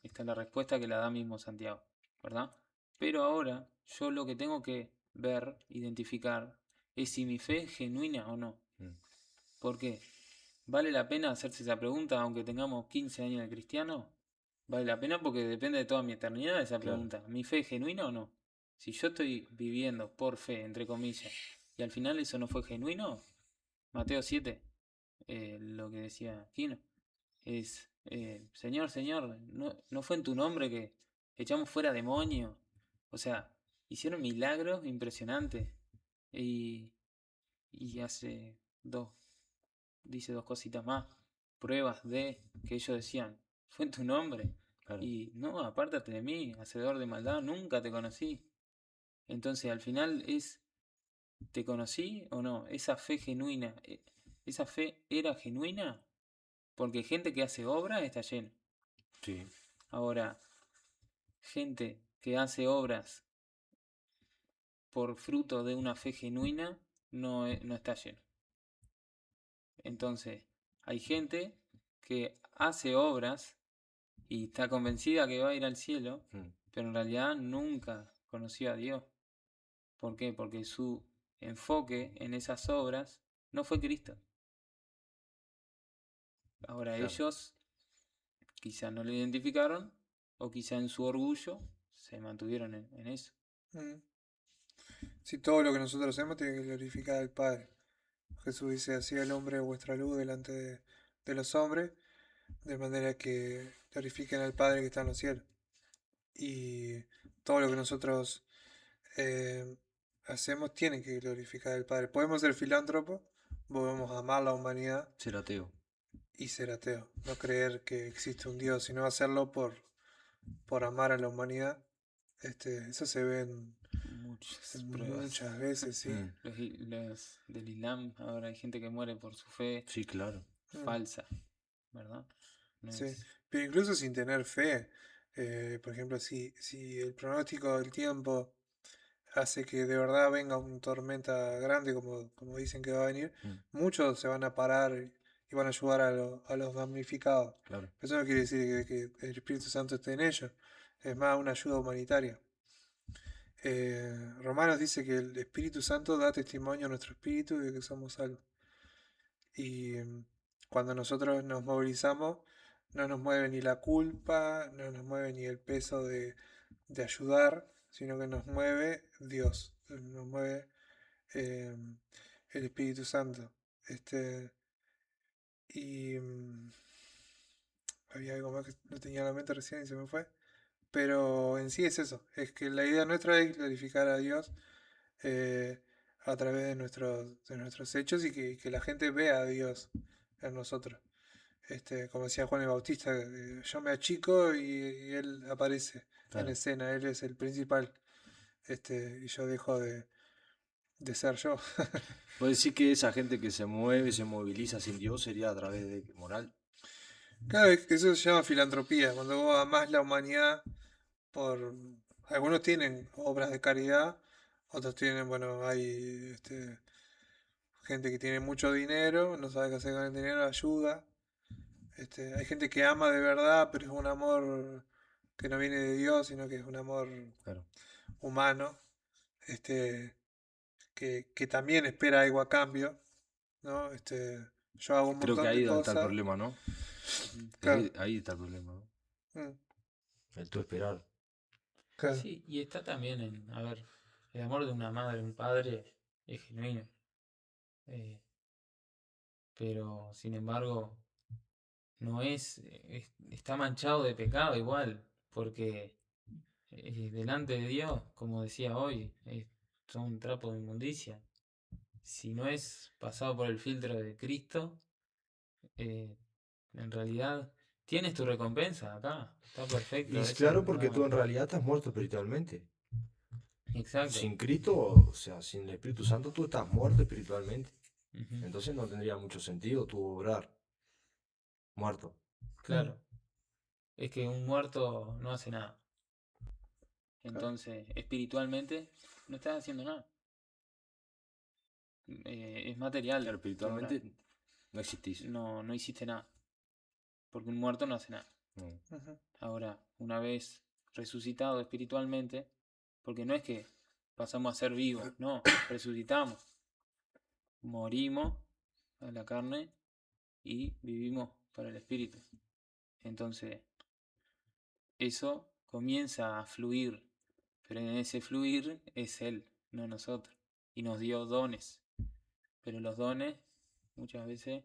está la respuesta que la da mismo Santiago, ¿verdad? Pero ahora yo lo que tengo que ver, identificar, es si mi fe es genuina o no. mm, ¿Por qué? ¿Vale la pena hacerse esa pregunta aunque tengamos 15 años de cristiano? ¿Vale la pena? Porque depende de toda mi eternidad esa claro, pregunta. ¿Mi fe es genuina o no? Si yo estoy viviendo por fe, entre comillas, y al final eso no fue genuino, Mateo 7, lo que decía Kino, es, Señor, Señor, no fue en tu nombre que echamos fuera demonios. O sea, hicieron milagros impresionantes. Y, y dice dos cositas más, pruebas de que ellos decían, fue en tu nombre. claro, Y no, apártate de mí, hacedor de maldad, nunca te conocí. Entonces al final es, ¿te conocí o no? Esa fe genuina, esa fe era genuina, porque gente que hace obras está llena. sí, Ahora, gente que hace obras por fruto de una fe genuina no está lleno. Entonces, hay gente que hace obras y está convencida que va a ir al cielo, mm, pero en realidad nunca conoció a Dios. ¿Por qué? Porque su enfoque en esas obras no fue Cristo. Ahora claro, ellos quizá no lo identificaron o quizá en su orgullo se mantuvieron en eso. Mm. Si todo lo que nosotros hacemos tiene que glorificar al Padre. Jesús dice, así el hombre vuestra luz delante de los hombres, de manera que glorifiquen al Padre que está en los cielos. Y todo lo que nosotros eh, hacemos tiene que glorificar al Padre. Podemos ser filántropos, podemos amar la humanidad ser ateo, y ser ateo. No creer que existe un Dios, sino hacerlo por amar a la humanidad. Eso se ve Muchas pruebas. muchas veces, sí. mm, Los del Islam, ahora hay gente que muere por su fe sí, claro, Mm, falsa, ¿verdad? No sí. es. Pero incluso sin tener fe, por ejemplo, si el pronóstico del tiempo hace que de verdad venga una tormenta grande, como dicen que va a venir, mm, muchos se van a parar y van a ayudar a los damnificados. claro, Eso no quiere decir que el Espíritu Santo esté en ellos, es más una ayuda humanitaria. Romanos dice que el Espíritu Santo da testimonio a nuestro espíritu de que somos salvos. Y cuando nosotros nos movilizamos, no nos mueve ni la culpa, no nos mueve ni el peso de ayudar, sino que nos mueve Dios, nos mueve eh, el Espíritu Santo. Este, y había algo más que no tenía en la mente recién y se me fue. Pero en sí es eso, es que la idea nuestra es glorificar a Dios eh, a través de nuestros hechos y que la gente vea a Dios en nosotros. Como decía Juan el Bautista, yo me achico y él aparece en claro. escena, él es el principal, y yo dejo de ser yo. ¿Vos decís que esa gente que se mueve, se moviliza sin Dios sería a través de moral? Claro, es que eso se llama filantropía, cuando vos amás la humanidad por... Algunos tienen obras de caridad, otros tienen, bueno, hay gente que tiene mucho dinero, no sabe qué hacer con el dinero, ayuda. Hay gente que ama de verdad, pero es un amor que no viene de Dios, sino que es un amor Claro, humano, que también espera algo a cambio. ¿no? Yo hago un Creo que montón de ahí está el cosas. problema, ¿no? Claro, Ahí está el problema, ¿no? mm, El tú esperar. claro, Sí, y está también en, a ver, el amor de una madre, un padre es genuino, eh, pero sin embargo no está manchado de pecado igual, porque delante de Dios, como decía hoy, son un trapo de inmundicia. Si no es pasado por el filtro de Cristo, eh, en realidad tienes tu recompensa acá, está Y perfecto, es eso claro porque tú no, en realidad estás muerto espiritualmente. exacto. Sin Cristo, o sea, sin el Espíritu Santo, tú estás muerto espiritualmente. Ujú, Entonces no tendría mucho sentido tu obrar muerto. mm, claro, es que un muerto no hace nada. claro, Entonces, espiritualmente no estás haciendo nada. Es material Claro, tu obrar. espiritualmente no existís. No hiciste nada. Porque un muerto no hace nada. No, ujú, Ahora, una vez resucitado espiritualmente, porque no es que pasamos a ser vivos, no, resucitamos, morimos a la carne y vivimos para el espíritu. Entonces, eso comienza a fluir, pero en ese fluir es Él, no nosotros. Y nos dio dones, pero los dones muchas veces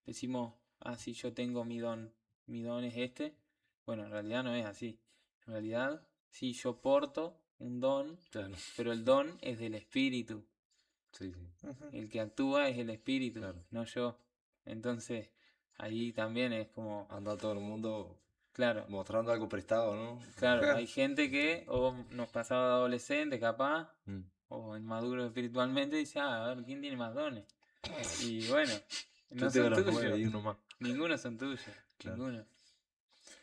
decimos, ah, sí, yo tengo mi don es este. Bueno, en realidad no es así. En realidad, sí, yo porto un don, claro. pero el don es del espíritu. Sí, sí, ujú, El que actúa es el espíritu, claro. no yo. Entonces, ahí también es como, Anda todo el mundo claro, mostrando algo prestado, ¿no? claro, claro, hay gente que o nos pasaba de adolescente capaz, Mm. o inmaduro espiritualmente, y dice, ah, a ver, ¿quién tiene más dones? Y bueno, Yo no tengo son los 9 tuyos, y uno más. ninguno son tuyos, Claro. ninguno.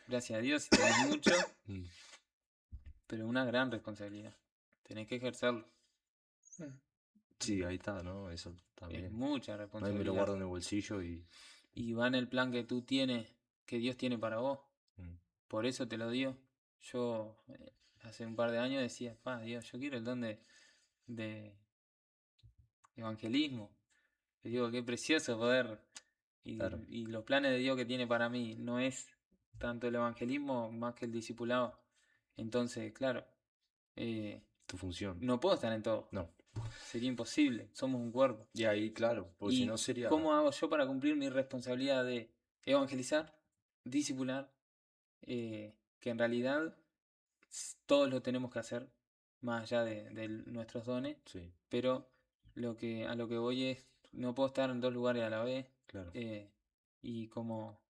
Gracias a Dios si tenés mucho, Mm. pero una gran responsabilidad. Tenés que ejercerlo. mm, Sí, ahí está, ¿no? Eso Es también. mucha No, ahí me lo responsabilidad. guardo en el bolsillo y... Y va en el plan que tú tienes, que Dios tiene para vos. Mm. Por eso te lo dio. Yo hace un par de años decía, pa, Dios, yo quiero el don de evangelismo. Le digo, qué precioso poder. Claro, Y los planes de Dios que tiene para mí no es tanto el evangelismo más que el discipulado. Entonces, claro, eh, tu función. no puedo estar en todo. No. Sería imposible. Somos un cuerpo. Y ahí, claro, porque si no ¿Y sería... cómo hago yo para cumplir mi responsabilidad de evangelizar, discipular? Que en realidad todos lo tenemos que hacer, más allá de nuestros dones, Sí, pero a lo que voy es, no puedo estar en dos lugares a la vez, claro. eh, y como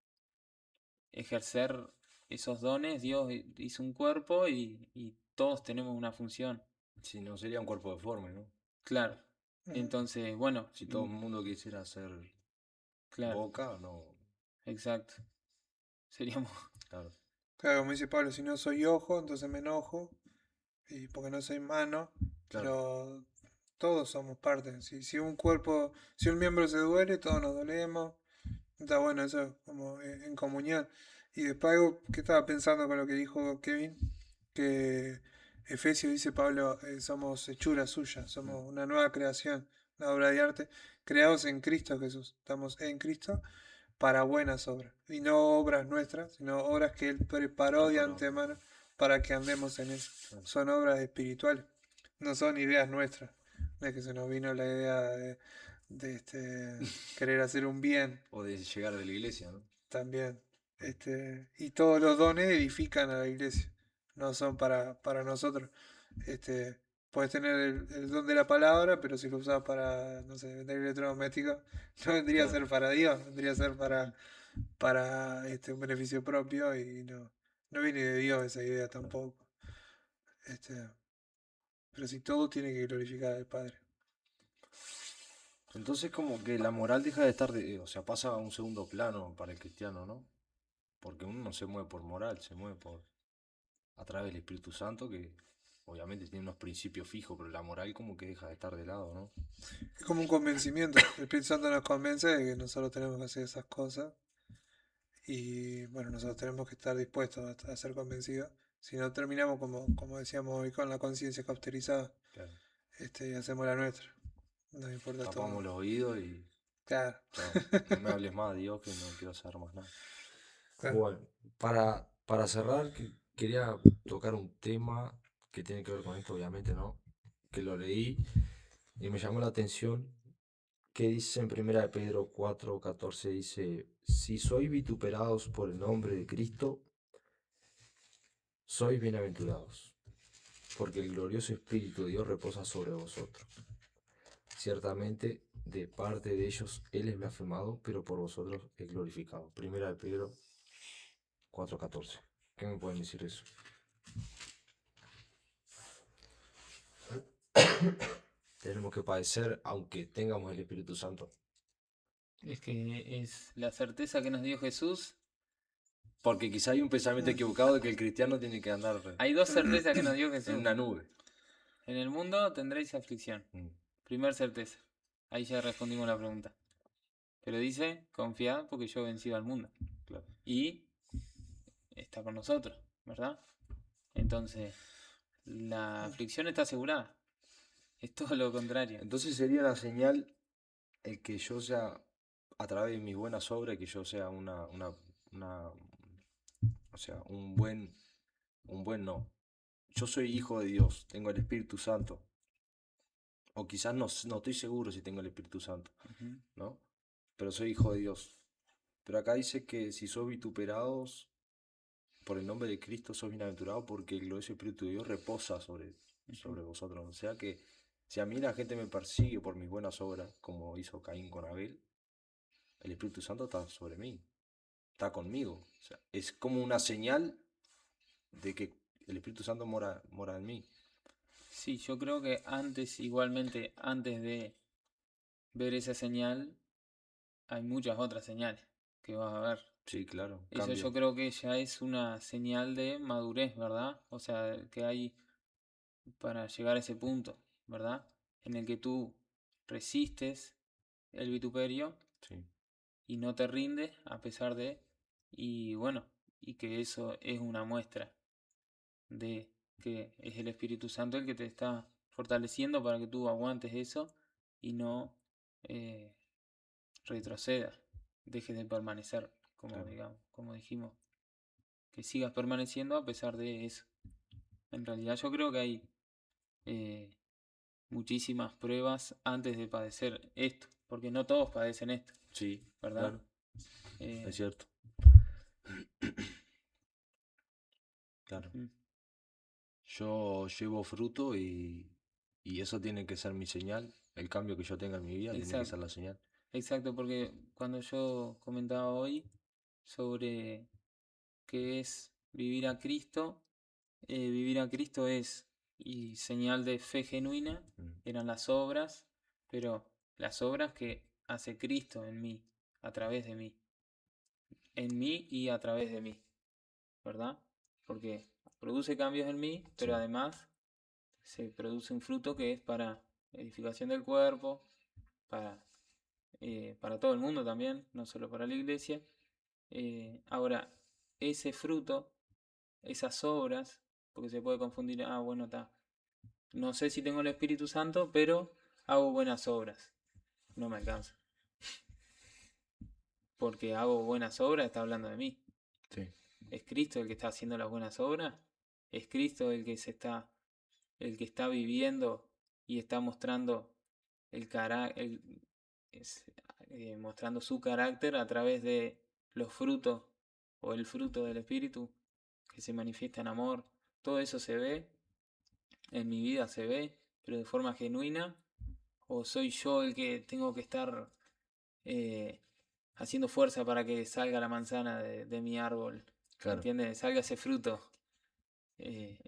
ejercer esos dones. Dios hizo un cuerpo y todos tenemos una función, Si no sería un cuerpo deforme, ¿no? claro. ujú. Entonces, bueno, Si todo el mundo quisiera ser claro, boca, no. exacto. Seríamos, Claro, Claro, como dice Pablo, si no soy ojo, entonces me enojo, y porque no soy mano, claro, pero todos somos parte. Si un cuerpo, si un miembro se duele, todos nos dolemos. Está bueno eso, como en comunión. Y después algo que estaba pensando con lo que dijo Kevin, que Efesios dice Pablo, somos hechura suya, mm, somos una nueva creación, una obra de arte, creados en Cristo Jesús. Estamos en Cristo para buenas obras. Y no obras nuestras, sino obras que Él preparó de preparó. antemano para que andemos en Él. Claro. Son obras espirituales, no son ideas nuestras. No es que se nos vino la idea de querer hacer un bien O de llegar de la iglesia, ¿no? también. Y todos los dones edifican a la iglesia, no son para nosotros. Este, puedes tener el don de la palabra, pero si lo usas para, no sé, vender electrodomésticos, no vendría a Claro. ser para Dios, vendría a ser para un beneficio propio y no viene de Dios esa idea tampoco. Este, pero si todo tiene que glorificar al Padre. Entonces como que la moral deja de estar, o sea, pasa a un segundo plano para el cristiano, ¿no? Porque uno no se mueve por moral, se mueve por a través del Espíritu Santo, que obviamente tiene unos principios fijos, pero la moral como que deja de estar de lado, ¿no? Es como un convencimiento. El Espíritu Santo nos convence de que nosotros tenemos que hacer esas cosas. Y bueno, nosotros tenemos que estar dispuestos a ser convencidos. Si no, terminamos como decíamos hoy, con la conciencia cauterizada, Claro. y hacemos la nuestra. Nos importa Tapamos todo. los oídos y... Claro, Chao, no me hables más, Dios, que no quiero saber más nada. claro. Bueno, para cerrar, quería tocar un tema que tiene que ver con esto, obviamente, ¿no? Que lo leí y me llamó la atención, que dice en Primera de Pedro 4:14, dice, si sois vituperados por el nombre de Cristo, sois bienaventurados, porque el glorioso Espíritu de Dios reposa sobre vosotros. Ciertamente, de parte de ellos Él es blasfemado, pero por vosotros es glorificado. Primera de Pedro 4:14. ¿Qué me pueden decir eso? Tenemos que padecer aunque tengamos el Espíritu Santo. Es que es la certeza que nos dio Jesús. Porque quizá hay un pensamiento equivocado de que el cristiano tiene que andar Hay dos certezas que nos dio en Jesús. una nube. En el mundo tendréis aflicción. Mm, Primer certeza. Ahí ya respondimos la pregunta. Pero dice, confiad porque yo he vencido al mundo. claro. Y está con nosotros, ¿verdad? Entonces, la aflicción está asegurada. Es todo lo contrario. Entonces sería la señal el que yo sea, a través de mis buenas obras, que yo sea o sea, un buen no. Yo soy hijo de Dios, tengo el Espíritu Santo. O quizás no estoy seguro si tengo el Espíritu Santo, Ujú. ¿no? Pero soy hijo de Dios. Pero acá dice que si sos vituperados por el nombre de Cristo, sos bienaventurados porque el glorioso Espíritu de Dios reposa sobre vosotros. O sea que si a mí la gente me persigue por mis buenas obras, como hizo Caín con Abel, el Espíritu Santo está sobre mí, está conmigo. O sea, es como una señal de que el Espíritu Santo mora en mí. Sí, yo creo que antes, igualmente, antes de ver esa señal, hay muchas otras señales que vas a ver. Sí, claro, Eso yo cambio. creo que ya es una señal de madurez, ¿verdad? O sea, que hay para llegar a ese punto, ¿verdad? En el que tú resistes el vituperio Sí, y no te rindes a pesar de, y bueno, y que eso es una muestra de que es el Espíritu Santo el que te está fortaleciendo para que tú aguantes eso y no eh, retrocedas, dejes de permanecer, como claro. digamos, como dijimos, que sigas permaneciendo a pesar de eso. En realidad yo creo que hay eh, muchísimas pruebas antes de padecer esto, porque no todos padecen esto, Sí, ¿verdad? claro, es Eh, cierto. Claro. ujú, Yo llevo fruto y eso tiene que ser mi señal. El cambio que yo tenga en mi vida tiene que ser exacto, la señal. exacto, porque cuando yo comentaba hoy sobre qué es vivir a Cristo es y señal de fe genuina, Mm, eran las obras, pero las obras que hace Cristo en mí, a través de mí, en mí y a través de mí, ¿verdad? Porque produce cambios en mí, pero sí, además se produce un fruto que es para edificación del cuerpo, para, para todo el mundo también, no solo para la iglesia. Ahora, ese fruto, esas obras, porque se puede confundir, ah, bueno, está, no sé si tengo el Espíritu Santo, pero hago buenas obras. No me alcanza. Porque hago buenas obras, está hablando de mí. sí, ¿Es Cristo el que está haciendo las buenas obras? ¿Es Cristo el que está viviendo y está mostrando el carácter, mostrando su carácter a través de los frutos o el fruto del Espíritu que se manifiesta en amor? Todo eso se ve, en mi vida se ve, pero de forma genuina. ¿O soy yo el que tengo que estar eh, haciendo fuerza para que salga la manzana de mi árbol? claro. ¿Entiendes? Salga ese fruto.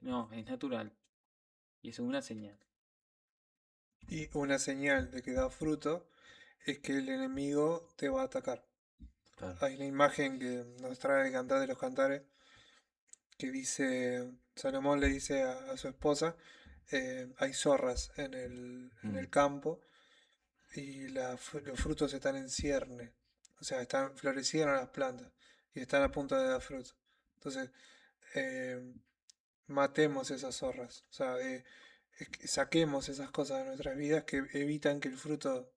No, es natural. Y eso es una señal. Y una señal de que da fruto es que el enemigo te va a atacar. Claro. Hay una imagen que nos trae el Cantar de los Cantares que dice, Salomón le dice a su esposa, hay zorras en Mm, el campo y los frutos están en cierne, o sea, están florecieron las plantas y están a punto de dar fruto. Entonces, eh, matemos esas zorras, o sea, es que saquemos esas cosas de nuestras vidas que evitan que el fruto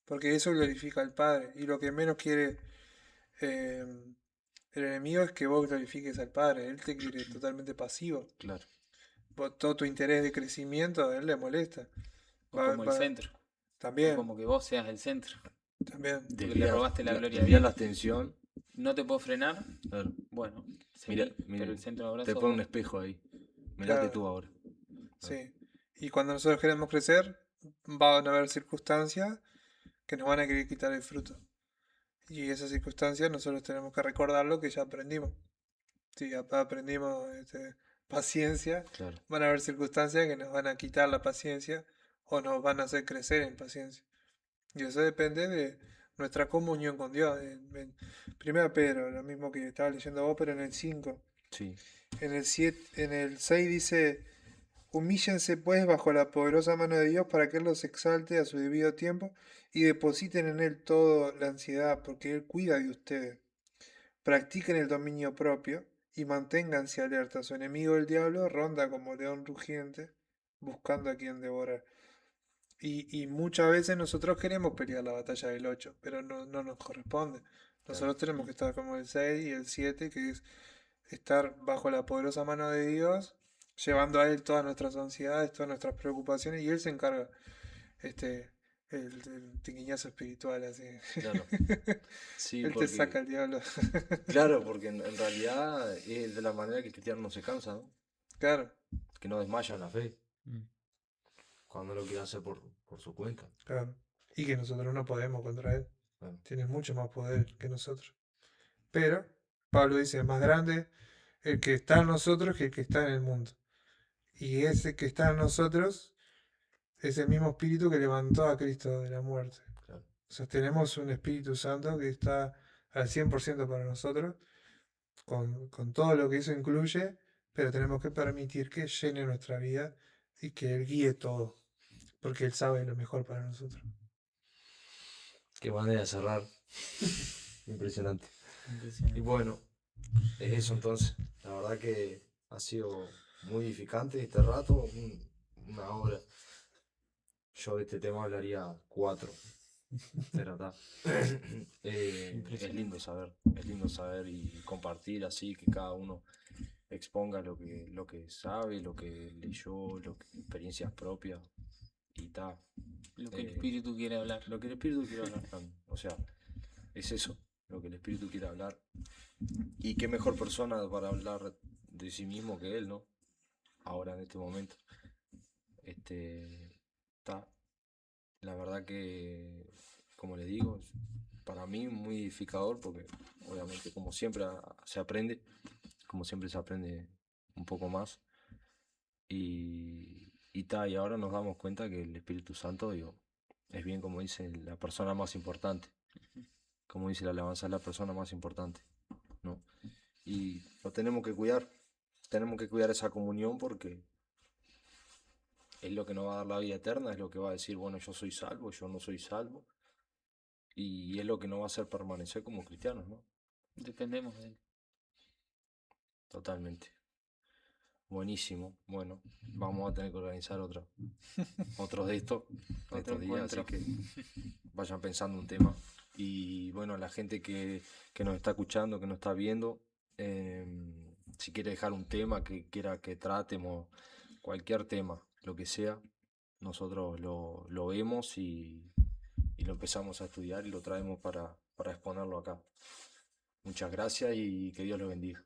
porque eso glorifica al Padre. Y lo que menos quiere eh, el enemigo es que vos glorifiques al Padre. Él te quiere totalmente pasivo. Claro. Todo tu interés de crecimiento a él le molesta. O como el centro. O También, como que vos seas el centro. también. Porque le Desvía, robaste la gloria a desvía Dios. la atención. No te puedo frenar. Claro. Bueno, Mira, seguí, mira, pero el centro ahora te sos pone un vos. espejo ahí. Mirate Claro, tú ahora. sí. Y cuando nosotros queremos crecer, van a haber circunstancias que nos van a querer quitar el fruto. Y esas circunstancias nosotros tenemos que recordar lo que ya aprendimos. Si aprendimos paciencia, Claro. van a haber circunstancias que nos van a quitar la paciencia o nos van a hacer crecer en paciencia. Y eso depende de nuestra comunión con Dios. En 1 Pedro, lo mismo que estaba leyendo vos, pero en el 5. Sí. En el 7, en el 6 dice, humíllense pues bajo la poderosa mano de Dios para que Él los exalte a su debido tiempo y depositen en Él toda la ansiedad, porque Él cuida de ustedes. Practiquen el dominio propio y manténganse alerta. Su enemigo el diablo ronda como león rugiente, buscando a quien devorar. Y muchas veces nosotros queremos pelear la batalla del 8, pero no nos corresponde. Claro. Nosotros tenemos que estar como el 6 y el 7, que es estar bajo la poderosa mano de Dios, llevando a Él todas nuestras ansiedades, todas nuestras preocupaciones, y Él se encarga, este, el tiquiñazo espiritual, así. Claro. Sí, Él te saca el diablo. claro, porque en realidad es de la manera que el cristiano no se cansa, ¿no? Claro, Que no desmaya en la fe Mm. cuando lo quiere hacer por su cuenta. claro. Y que nosotros no podemos contra Él. Claro. Tiene mucho más poder que nosotros. Pero Pablo dice, más grande el que está en nosotros que el que está en el mundo. Y ese que está en nosotros es el mismo espíritu que levantó a Cristo de la muerte. Claro. O sea, tenemos un Espíritu Santo que está al 100% para nosotros, con todo lo que eso incluye, pero tenemos que permitir que llene nuestra vida y que Él guíe todo, porque Él sabe lo mejor para nosotros. Qué manera de cerrar. Impresionante. Y Impresionante. bueno, es eso entonces. La verdad que ha sido muy edificante este rato, una hora. Yo de este tema hablaría 4. Pero está. Es lindo saber y compartir así, que cada uno exponga lo que sabe, lo que leyó, experiencias propias y tal. Lo que el espíritu quiere hablar. Lo que el espíritu quiere hablar también. O sea, es eso, lo que el espíritu quiere hablar. Y qué mejor persona para hablar de sí mismo que él, ¿no? Ahora en este momento. Está. La verdad que, como les digo, para mí muy edificador porque obviamente como siempre se aprende, como siempre se aprende un poco más. Y ahora nos damos cuenta que el Espíritu Santo, digo, es bien como dice la persona más importante. Como dice la alabanza, es la persona más importante, ¿no? Y lo tenemos que cuidar esa comunión porque es lo que nos va a dar la vida eterna, es lo que va a decir, bueno, yo soy salvo, yo no soy salvo, y es lo que nos va a hacer permanecer como cristianos, ¿no? Dependemos de él. Totalmente. Buenísimo. Bueno, vamos a tener que organizar otro de estos Otro días, así encuentro. que vayan pensando un tema. Y bueno, la gente que nos está escuchando, que nos está viendo, si quiere dejar un tema que quiera que tratemos, cualquier tema, lo que sea, nosotros lo vemos y lo empezamos a estudiar y lo traemos para exponerlo acá. Muchas gracias y que Dios los bendiga.